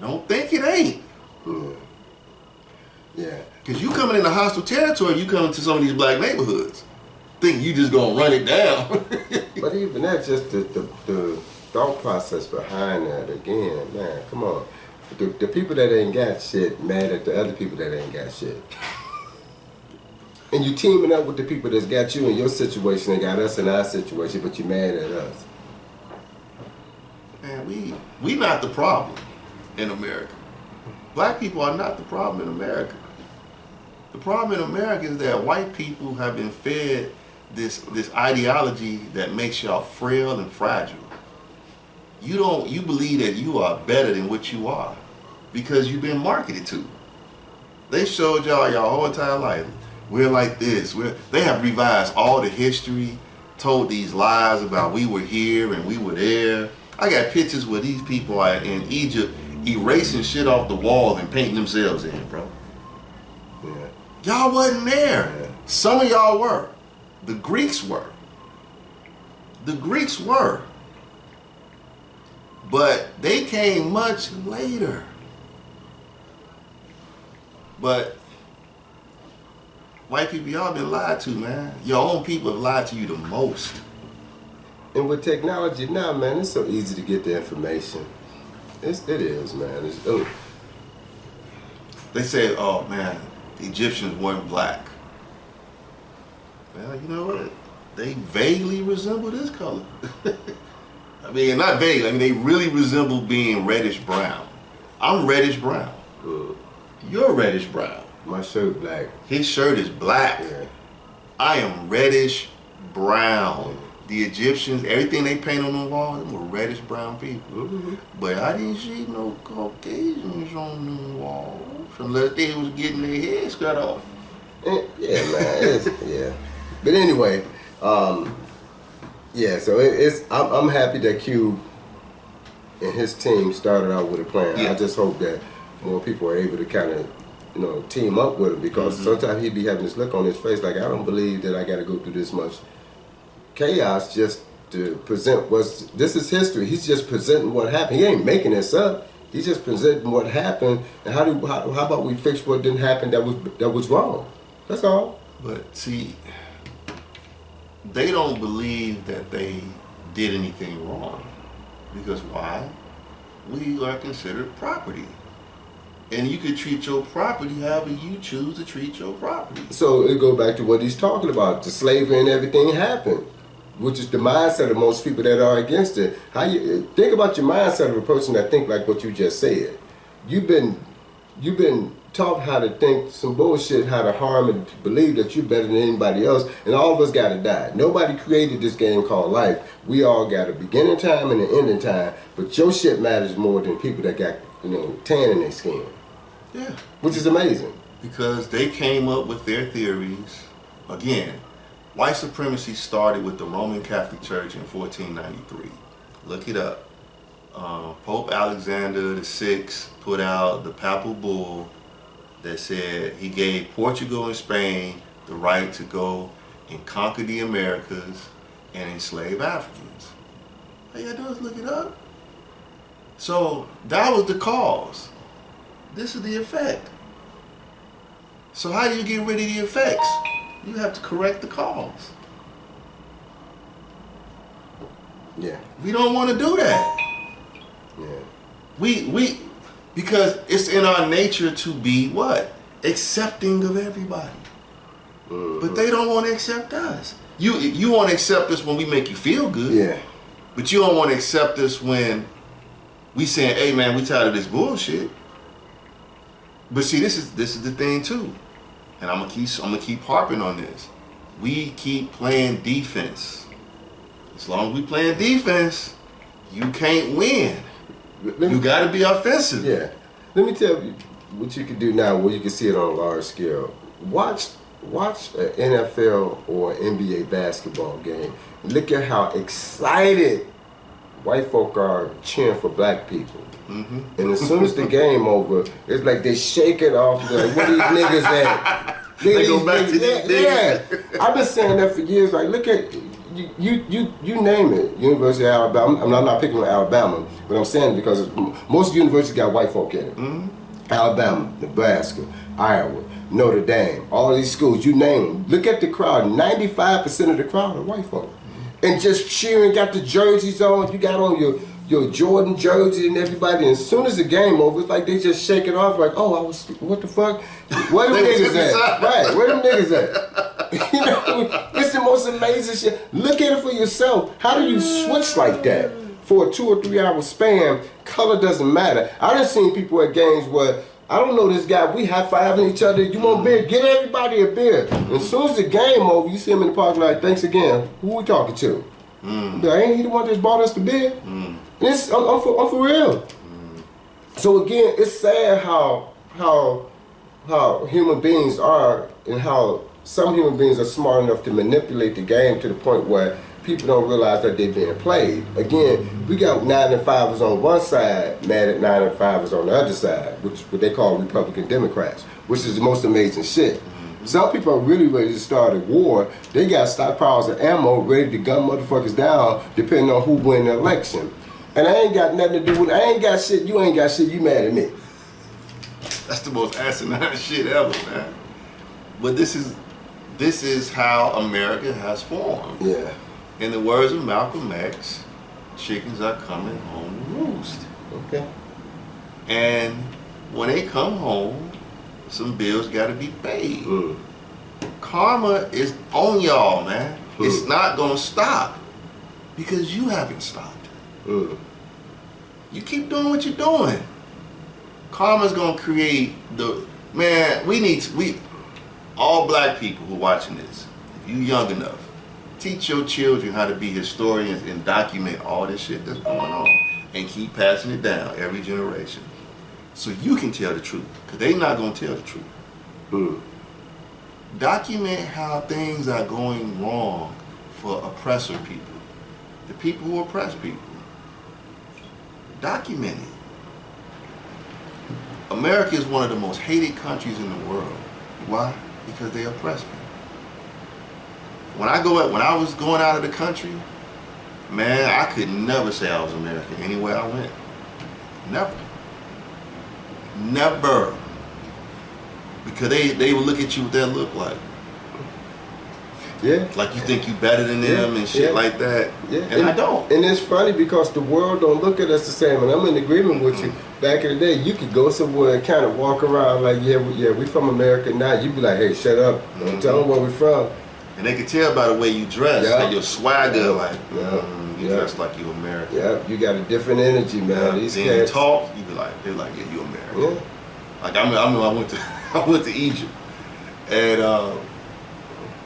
Speaker 1: Don't think it ain't.
Speaker 2: Yeah.
Speaker 1: Because you coming into hostile territory, you coming to some of these black neighborhoods. Think you just gonna run it down.
Speaker 2: But even that's just the thought process behind that. Again, man, come on. The people that ain't got shit mad at the other people that ain't got shit. And you teaming up with the people that's got you in your situation and got us in our situation, but you mad at us.
Speaker 1: Man, we not the problem in America. Black people are not the problem in America. The problem in America is that white people have been fed this ideology that makes y'all frail and fragile. You believe that you are better than what you are because you've been marketed to. They showed y'all your whole entire life. We're like this. They have revised all the history, told these lies about we were here and we were there. I got pictures where these people are in Egypt erasing shit off the wall and painting themselves in, bro.
Speaker 2: Yeah.
Speaker 1: Y'all wasn't there. Yeah. Some of y'all were. The Greeks were. The Greeks were. But they came much later. But white people, y'all been lied to, man. Your own people have lied to you the most.
Speaker 2: And with technology now, man, it's so easy to get the information. It is, man.
Speaker 1: They said, oh man, the Egyptians weren't black. Well, you know what? They vaguely resemble this color. I mean, not vaguely. I mean, they really resemble being reddish brown. I'm reddish brown. You're reddish brown.
Speaker 2: My shirt black.
Speaker 1: His shirt is black.
Speaker 2: Yeah.
Speaker 1: I am reddish brown. The Egyptians, everything they paint on the wall, them were reddish brown people. But I didn't see no Caucasians on the walls unless they was getting their heads cut off.
Speaker 2: Yeah, man. Yeah. But anyway, yeah. So I'm happy that Q and his team started out with a plan.
Speaker 1: Yeah.
Speaker 2: I just hope that more people are able to kind of, team up with him, because sometimes he'd be having this look on his face like, I don't believe that I got to go through this much chaos just to present this is history. He's just presenting what happened. He ain't making this up. He's just presenting what happened, and how about we fix what didn't happen that was wrong. That's all.
Speaker 1: But see, they don't believe that they did anything wrong. Because why? We are considered property. And you can treat your property however you choose to treat your property.
Speaker 2: So it go back to what he's talking about. The slavery and everything happened, which is the mindset of most people that are against it. How you think about your mindset of a person that think like what you just said. You've been taught how to think some bullshit, how to harm and to believe that you're better than anybody else, and all of us gotta die. Nobody created this game called life. We all got a beginning time and an ending time, but your shit matters more than people that got, tan in their skin.
Speaker 1: Yeah.
Speaker 2: Which is amazing.
Speaker 1: Because they came up with their theories. Again, white supremacy started with the Roman Catholic Church in 1493. Look it up. Pope Alexander VI put out the papal bull that said he gave Portugal and Spain the right to go and conquer the Americas and enslave Africans. All you gotta do is look it up. So that was the cause. This is the effect. So how do you get rid of the effects? You have to correct the cause.
Speaker 2: Yeah.
Speaker 1: We don't want to do that.
Speaker 2: Yeah.
Speaker 1: Because it's in our nature to be what? Accepting of everybody. But they don't want to accept us. You want to accept us when we make you feel good.
Speaker 2: Yeah.
Speaker 1: But you don't want to accept us when we saying, hey man, we tired of this bullshit. But see, this is the thing too. And I'm gonna keep harping on this. We keep playing defense. As long as we playing defense, you can't win. You gotta be offensive.
Speaker 2: Yeah. Let me tell you what you can do now where you can see it on a large scale. Watch an NFL or NBA basketball game and look at how excited white folk are cheering for black people. And as soon as the game over, it's like they shake it off. Like, where these niggas at?
Speaker 1: They go back to these niggas.
Speaker 2: Yeah. I've been saying that for years. Like, look at you name it. University of Alabama. I'm not picking on Alabama, but I'm saying it because most universities got white folk in it. Alabama, Nebraska, Iowa, Notre Dame, all these schools, you name them. Look at the crowd. 95% of the crowd are white folk, and just cheering. Got the jerseys on. You got on your Jordan jersey and everybody. And as soon as the game over, it's like they just shake it off. Like, oh, what the fuck? Where them niggas at? Right, where them niggas at? It's the most amazing shit. Look at it for yourself. How do you switch like that for a 2 or 3 hour span? Color doesn't matter. I done seen people at games where I don't know this guy. We high-fiving each other. You want beer? Get everybody a beer. And as soon as the game over, you see him in the parking lot. Thanks again. Who we talking to? Ain't he the one that bought us the beer? And I'm for real. So again, it's sad how human beings are, and how some human beings are smart enough to manipulate the game to the point where people don't realize that they're being played. Again, we got 9 and 5ers on one side, mad at 9 and 5ers on the other side, which what they call Republican Democrats, which is the most amazing shit. Some people are really ready to start a war. They got stockpiles of ammo ready to gun motherfuckers down depending on who win the election. And I ain't got nothing to do with it. I ain't got shit, you ain't got shit, you mad at me.
Speaker 1: That's the most asinine shit ever, man. But this is how America has formed.
Speaker 2: Yeah.
Speaker 1: In the words of Malcolm X, chickens are coming home to roost.
Speaker 2: Okay.
Speaker 1: And when they come home, some bills got to be paid. Karma is on y'all, man. It's not gonna stop because you haven't stopped. You keep doing what you're doing. Karma's gonna create the man. We all black people who are watching this. If you young enough, teach your children how to be historians and document all this shit that's going on, and keep passing it down every generation, so you can tell the truth. Cause they not gonna tell the truth. Document how things are going wrong for oppressor people, the people who oppress people. Document it. America is one of the most hated countries in the world. Why? Because they oppress people. When I was going out of the country, man, I could never say I was American anywhere I went. Never. Never. Because they would look at you what that look like.
Speaker 2: Yeah.
Speaker 1: Like you think you better than them and shit like that.
Speaker 2: Yeah.
Speaker 1: And I don't.
Speaker 2: And it's funny because the world don't look at us the same. And I'm in agreement with you. Back in the day, you could go somewhere and kind of walk around like, we from America now. You'd be like, hey, shut up. Don't tell them where we're from.
Speaker 1: And they could tell by the way you dress, like your swagger, like you dress like you American.
Speaker 2: Yeah, you got a different energy, man. These
Speaker 1: then
Speaker 2: cats,
Speaker 1: you talk, you be like, they're like, yeah, you American.
Speaker 2: Yeah.
Speaker 1: Like I went to Egypt, and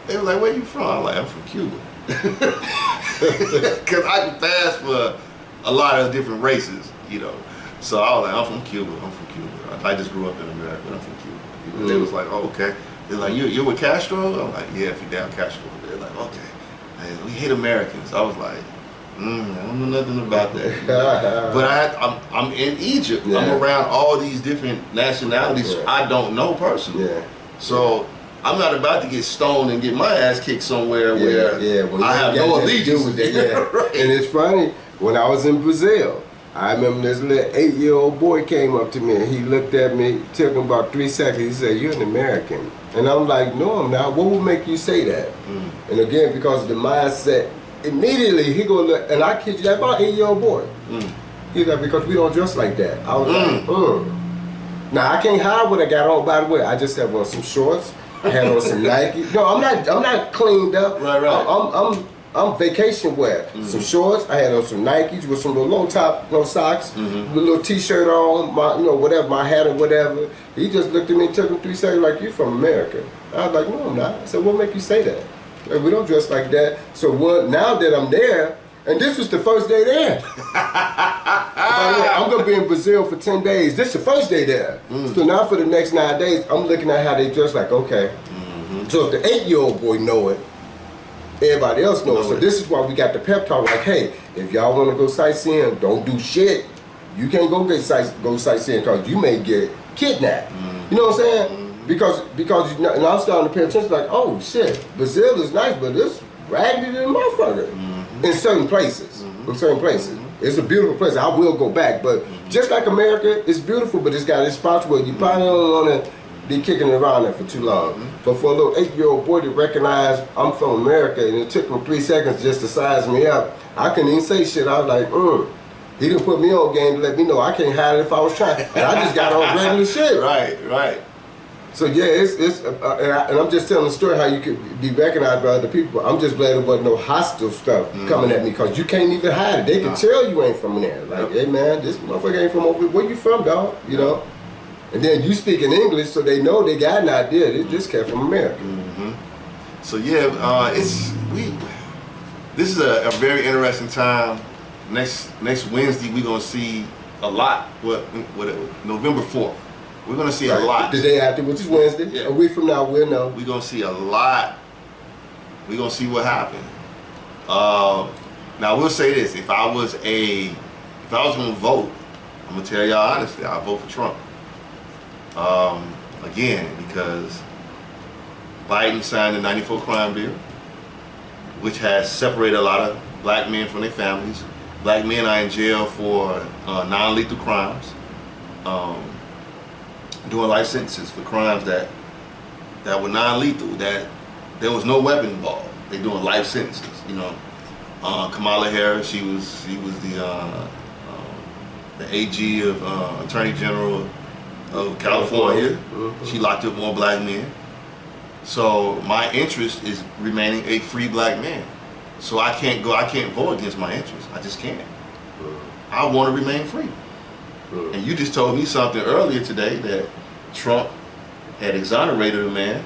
Speaker 1: they were like, where you from? I'm like, I'm from Cuba. Because I can pass for a lot of different races, you know. So I was like, I'm from Cuba. I just grew up in America, but I'm from Cuba. You know, they was like, oh, okay. They're like, you're with Castro? I'm like, yeah, Fidel Castro. They're like, okay. And we hate Americans. I was like, I don't know nothing about that. But I'm in Egypt. Yeah. I'm around all these different nationalities I don't know personally. Yeah. So I'm not about to get stoned and get my ass kicked somewhere where I have no allegiance with that.
Speaker 2: Yeah. Right. And it's funny, when I was in Brazil, I remember this little 8-year-old boy came up to me and he looked at me, it took him about 3 seconds, he said, you're an American. And I'm like, no, I'm not. What would make you say that? And again, because of the mindset, immediately he go look, and I kid you, that about 8-year-old boy. He's like, because we don't dress like that. I was like, Now I can't hide what I got on, by the way. I just have on some shorts, I had on some Nike. No, I'm not cleaned up.
Speaker 1: Right.
Speaker 2: I'm vacation wear. Some shorts, I had on some Nikes with some little low top, no socks, with a little t-shirt on, my whatever, my hat or whatever. He just looked at me and took him 3 seconds like, you from America. I was like, no, I'm not. I said, what make you say that? Like, we don't dress like that. So now that I'm there, and this was the first day there. By the way, I'm gonna be in Brazil for 10 days. This is the first day there. So now for the next 9 days, I'm looking at how they dress like, okay. So if the 8-year-old boy know it, everybody else knows. So this is why we got the pep talk like, hey, if y'all want to go sightseeing, don't do shit. You can't go sightseeing because you may get kidnapped. You know what I'm saying? Because and I'm starting to pay attention like, oh shit, Brazil is nice, but it's raggedy than a motherfucker in certain places. It's a beautiful place. I will go back, but just like America, it's beautiful, but it's got its spots where you probably don't want to be kicking around there for too long. But for a little 8-year-old boy to recognize I'm from America and it took him 3 seconds just to size me up, I couldn't even say shit. I was like, he didn't put me on game to let me know I can't hide it if I was trying. And I just got on regular shit.
Speaker 1: Right.
Speaker 2: So yeah, and I'm just telling the story how you could be recognized by other people. I'm just glad there wasn't no hostile stuff coming at me because you can't even hide it. They can tell you ain't from there. Like, hey man, this motherfucker ain't from over here. Where you from, dog? You know? And then you speak in English, so they know they got an idea. They just came from America.
Speaker 1: So yeah, this is a very interesting time. Next Wednesday we're gonna see a lot. November 4th. We're gonna see a lot.
Speaker 2: The day after, which is Wednesday. A week from now, we'll know.
Speaker 1: We're gonna see a lot. We're gonna see what happened. Now we'll say this: if I was gonna vote, I'm gonna tell y'all honestly, I'll vote for Trump. Again, because Biden signed the 94 crime bill, which has separated a lot of black men from their families. Black men are in jail for non-lethal crimes, doing life sentences for crimes that were non-lethal, that there was no weapon involved. They're doing life sentences. You know, Kamala Harris, she was the the AG of Attorney General of California. She locked up more black men. So my interest is remaining a free black man. So I can't vote against my interests. I just can't. I want to remain free. And you just told me something earlier today that Trump had exonerated a man.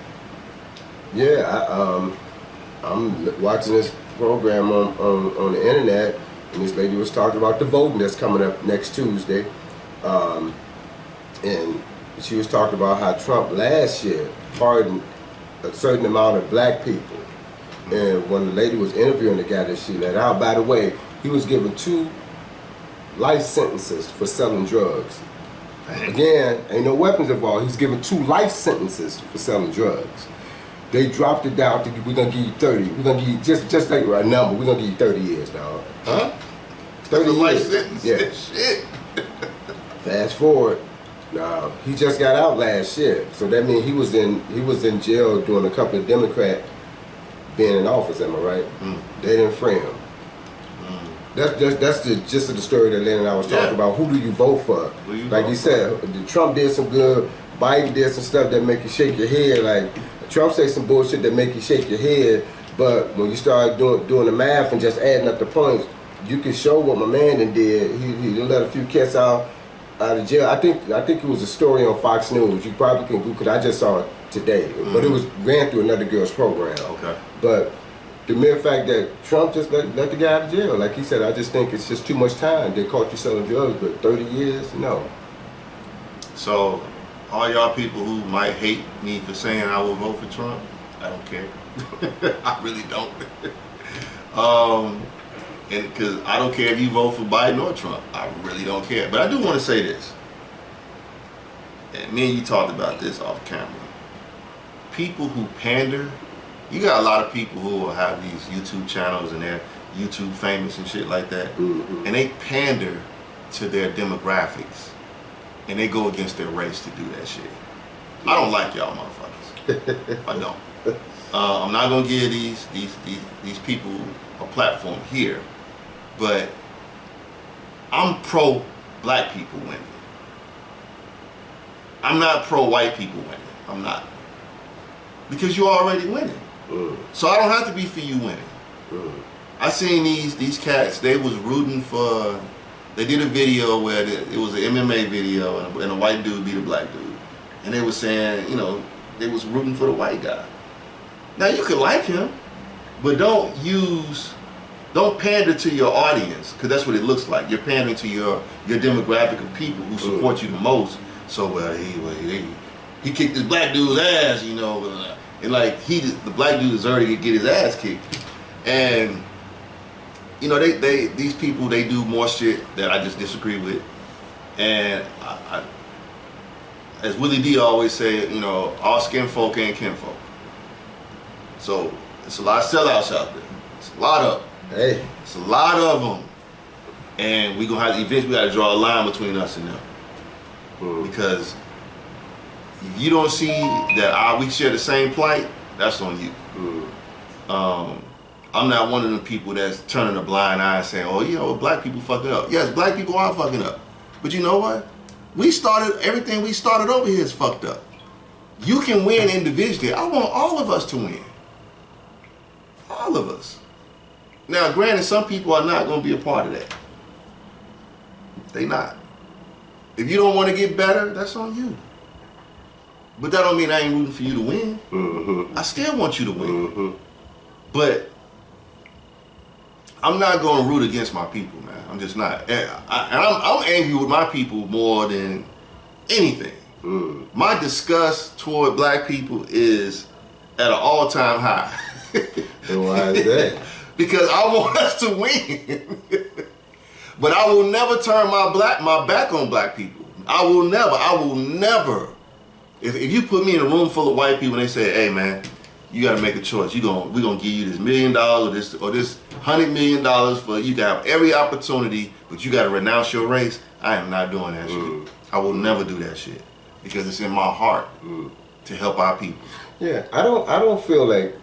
Speaker 2: Yeah, I'm watching this program on the internet, and this lady was talking about the voting that's coming up next Tuesday. And she was talking about how Trump last year pardoned a certain amount of black people. And when the lady was interviewing the guy that she let out, by the way, he was given 2 life sentences for selling drugs. Again, ain't no weapons involved. He's given 2 life sentences for selling drugs. They dropped it down to, we're gonna give you 30. We're gonna give you just like a number. We're gonna give you 30 years, dog.
Speaker 1: Huh?
Speaker 2: 30 years.
Speaker 1: Life sentence.
Speaker 2: Yeah.
Speaker 1: Shit.
Speaker 2: Fast forward. Now he just got out last year, so that means he was in jail during a couple of Democrat being in office. Am I right? They didn't free him. That's the gist of the story that Len and I was talking about. Who do you vote for? Like you said, Trump did some good. Biden did some stuff that make you shake your head. Like Trump said some bullshit that make you shake your head. But when you start doing the math and just adding up the points, you can show what my man did. He let a few cats out of jail. I think it was a story on Fox News. You probably can Google it. I just saw it today, but it was ran through another girl's program.
Speaker 1: Okay.
Speaker 2: But the mere fact that Trump just let the guy out of jail, like he said, I just think it's just too much time. They caught you selling drugs, but 30 years, no.
Speaker 1: So, all y'all people who might hate me for saying I will vote for Trump, I don't care. I really don't. And because I don't care if you vote for Biden or Trump, I really don't care. But I do want to say this, and me and you talked about this off camera. People who pander, you got a lot of people who will have these YouTube channels and they're YouTube famous and shit like that, and they pander to their demographics, and they go against their race to do that shit. I don't like y'all motherfuckers. I don't. I'm not gonna give these people a platform here, but I'm pro black people winning. I'm not pro white people winning. I'm not, because you're already winning. So I don't have to be for you winning. I seen these cats. They was rooting for. They did a video where it was an MMA video, and a white dude beat a black dude, and they was saying, you know, they was rooting for the white guy. Now you can like him, but don't pander to your audience, because that's what it looks like. You're pandering to your demographic of people who support you the most. So he kicked this black dude's ass, you know, and like the black dude deserved to get his ass kicked. And you know, these people, they do more shit that I just disagree with. And I, as Willie D always said, you know, all skin folk ain't kinfolk. So it's a lot of sellouts out there. It's a lot of them.
Speaker 2: Hey,
Speaker 1: it's a lot of them. And we gonna have to eventually got to draw a line between us and them. Because if you don't see that we share the same plight, that's on you. I'm not one of the people that's turning a blind eye and saying, oh, you know, black people fucking up. Yes, black people are fucking up. But you know what? Everything we started over here is fucked up. You can win individually. I want all of us to win. All of us. Now, granted, some people are not going to be a part of that. They not. If you don't want to get better, that's on you. But that don't mean I ain't rooting for you to win. I still want you to win. But I'm not going to root against my people, man. I'm just not. And I'm angry with my people more than anything. My disgust toward black people is at an all-time high.
Speaker 2: And why is that?
Speaker 1: Because I want us to win. But I will never turn my back on black people. I will never. If you put me in a room full of white people and they say, hey man, you gotta make a choice. We're gonna give you this $1 million or this $100 million for you to have every opportunity, but you gotta renounce your race. I am not doing that shit. I will never do that shit. Because it's in my heart to help our people.
Speaker 2: Yeah, I don't feel like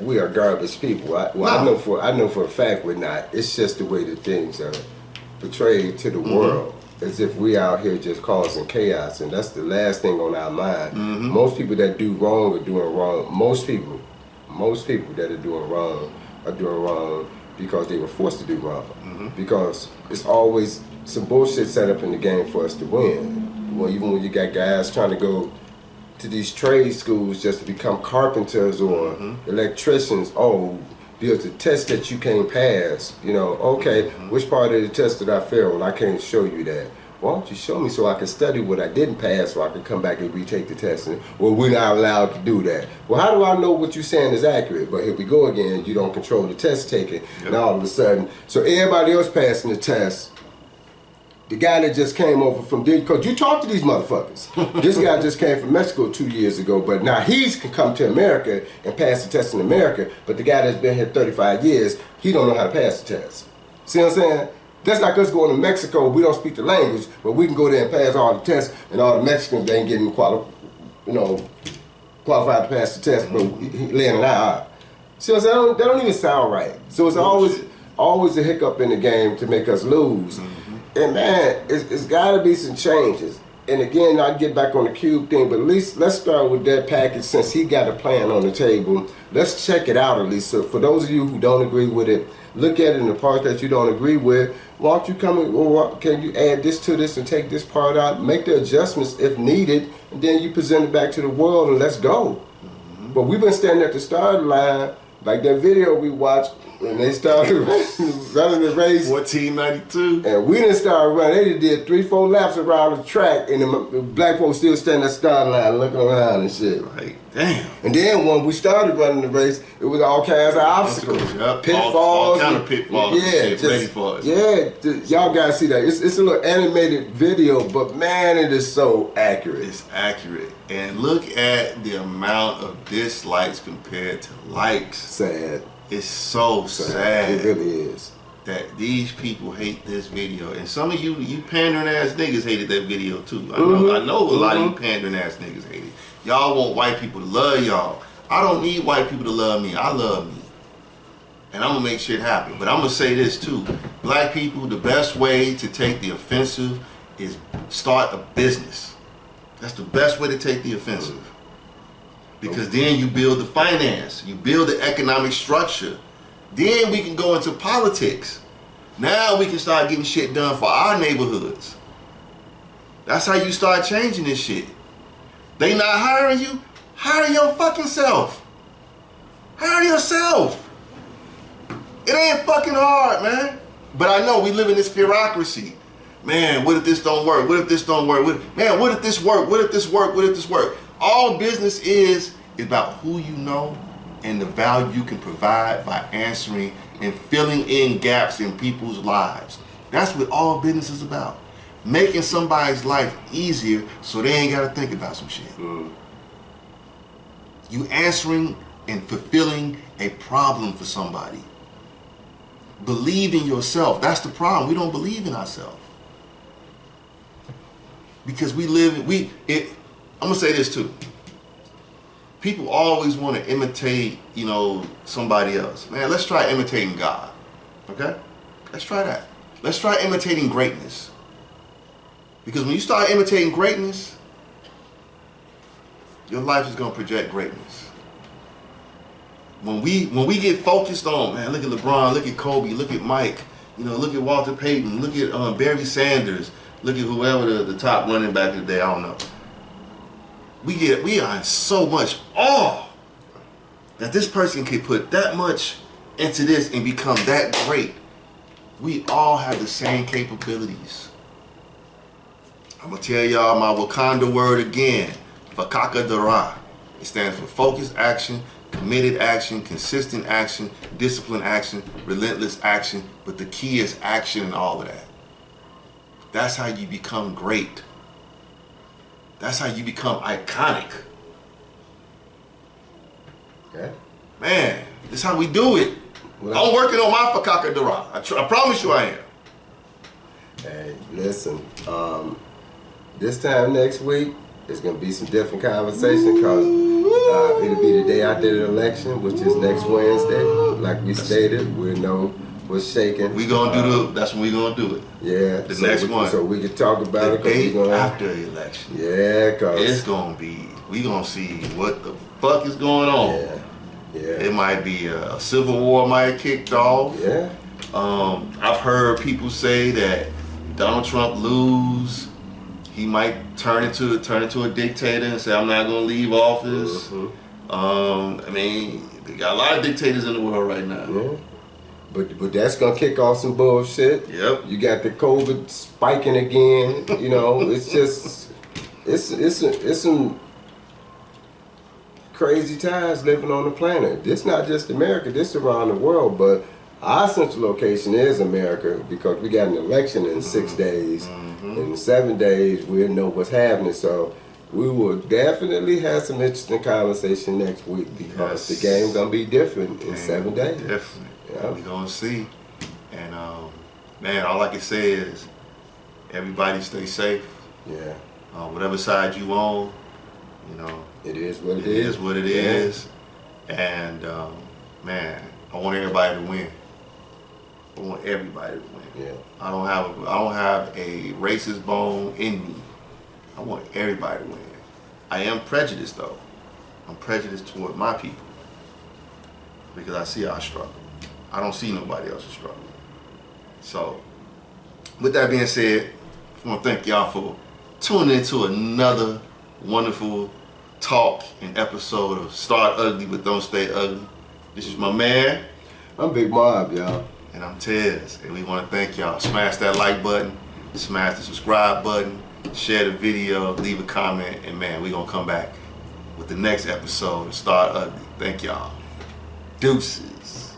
Speaker 2: we are garbage people. I know for a fact we're not. It's just the way that things are portrayed to the world. as if we out here just causing chaos, and that's the last thing on our mind. Most people that do wrong are doing wrong. Most people that are doing wrong because they were forced to do wrong. Because it's always some bullshit set up in the game for us to win. Well, even when you got guys trying to go to these trade schools just to become carpenters or electricians, there's a test that you can't pass. You know, okay, which part of the test did I fail? Well, I can't show you that. Why don't you show me so I can study what I didn't pass so I can come back and retake the test? And, well, we're not allowed to do that. Well, how do I know what you're saying is accurate? But here we go again. You don't control the test taking. And all of a sudden, so everybody else passing the test, the guy that just came over from, because you talk to these motherfuckers. This guy just came from Mexico 2 years ago, but now he's can come to America and pass the test in America, but the guy that's been here 35 years, he don't know how to pass the test. See what I'm saying? That's like us going to Mexico, we don't speak the language, but we can go there and pass all the tests, and all the Mexicans, they ain't getting qualified to pass the test, but he laying it out. See what I'm saying? That don't even sound right. So it's always a hiccup in the game to make us lose. And man, it's got to be some changes. And again, I'll get back on the Cube thing, but at least let's start with that package since he got a plan on the table. Let's check it out at least. So for those of you who don't agree with it, look at it in the parts that you don't agree with. Why don't you come in, or can you add this to this and take this part out, make the adjustments if needed, and then you present it back to the world and let's go. But we've been standing at the start line, like that video we watched, when they started running the race.
Speaker 1: 1492.
Speaker 2: And we didn't start running. They did 3-4 laps around the track, and the black folks still standing at the start line looking around and shit.
Speaker 1: Like, damn.
Speaker 2: And then when we started running the race, it was all kinds of obstacles. Pitfalls.
Speaker 1: All kind of pitfalls.
Speaker 2: Yeah,
Speaker 1: ready for us.
Speaker 2: Yeah, y'all gotta see that. It's a little animated video, but man, it is so accurate.
Speaker 1: It's accurate. And look at the amount of dislikes compared to likes.
Speaker 2: Sad.
Speaker 1: It's so sad.
Speaker 2: It really is.
Speaker 1: That these people hate this video. And some of you pandering ass niggas hated that video too. I know a lot of you pandering ass niggas hate it. Y'all want white people to love y'all. I don't need white people to love me. I love me. And I'm gonna make shit happen. But I'm gonna say this too. Black people, the best way to take the offensive is start a business. That's the best way to take the offensive. Because then you build the finance, you build the economic structure. Then we can go into politics. Now we can start getting shit done for our neighborhoods. That's how you start changing this shit. They not hiring you? Hire your fucking self. Hire yourself. It ain't fucking hard, man. But I know we live in this bureaucracy. Man, what if this don't work? What if this don't work? Man, what if this work? What if this work? What if this work? All business is about who you know and the value you can provide by answering and filling in gaps in people's lives. That's what all business is about. Making somebody's life easier so they ain't got to think about some shit. You answering and fulfilling a problem for somebody. Believe in yourself. That's the problem. We don't believe in ourselves. Because we live, I'm going to say this too. People always want to imitate, somebody else. Man, let's try imitating God. Okay? Let's try that. Let's try imitating greatness. Because when you start imitating greatness, your life is going to project greatness. When we get focused on, man, look at LeBron, look at Kobe, look at Mike, look at Walter Payton, look at Barry Sanders, look at whoever the top running back of the day, I don't know. We are in so much awe that this person can put that much into this and become that great. We all have the same capabilities. I'm gonna tell y'all my Wakanda word again, Fakakadara. It stands for focused action, committed action, consistent action, disciplined action, relentless action, but the key is action and all of that. That's how you become great. That's how you become iconic.
Speaker 2: Okay.
Speaker 1: Man, this is how we do it. Well, I'm working on my Fakakadara. I promise you I am.
Speaker 2: Hey, listen. This time next week, it's going to be some different conversation because it'll be the day after the election, which is next Wednesday. Like we stated, we're no was shaking.
Speaker 1: We gonna do that's when we gonna do it.
Speaker 2: Yeah.
Speaker 1: The next one.
Speaker 2: So we can talk about
Speaker 1: the
Speaker 2: it.
Speaker 1: day after the election.
Speaker 2: Yeah, cause
Speaker 1: it's gonna be. We gonna see what the fuck is going on.
Speaker 2: Yeah. Yeah.
Speaker 1: It might be a civil war might have kicked off.
Speaker 2: Yeah.
Speaker 1: I've heard people say that Donald Trump lose, he might turn into a dictator and say I'm not gonna leave office.
Speaker 2: Mm-hmm.
Speaker 1: I mean, they got a lot of dictators in the world right now.
Speaker 2: Yeah. But that's gonna kick off some bullshit.
Speaker 1: Yep.
Speaker 2: You got the COVID spiking again. You know, it's just it's some crazy times living on the planet. This not just America, this around the world, but our central location is America because we got an election in 6 days. In 7 days we'll know what's happening. So we will definitely have some interesting conversation next week because the game gonna be different in 7 days.
Speaker 1: Definitely.
Speaker 2: Yeah.
Speaker 1: We gonna see. And man, all I can say is everybody stay safe.
Speaker 2: Yeah.
Speaker 1: Whatever side you on, you know.
Speaker 2: It is what it is.
Speaker 1: It is what it is. And man, I want everybody to win. I want everybody to win.
Speaker 2: Yeah.
Speaker 1: I don't have a racist bone in me. I want everybody to win. I am prejudiced though. I'm prejudiced toward my people because I see our struggle. I don't see nobody else's struggle. So, with that being said, I want to thank y'all for tuning into another wonderful talk and episode of Start Ugly but Don't Stay Ugly. This is my man.
Speaker 2: I'm Big Marv, y'all.
Speaker 1: And I'm Tez. And we want to thank y'all. Smash that like button, smash the subscribe button, share the video, leave a comment, and man, we're going to come back with the next episode of Start Ugly. Thank y'all. Deuces.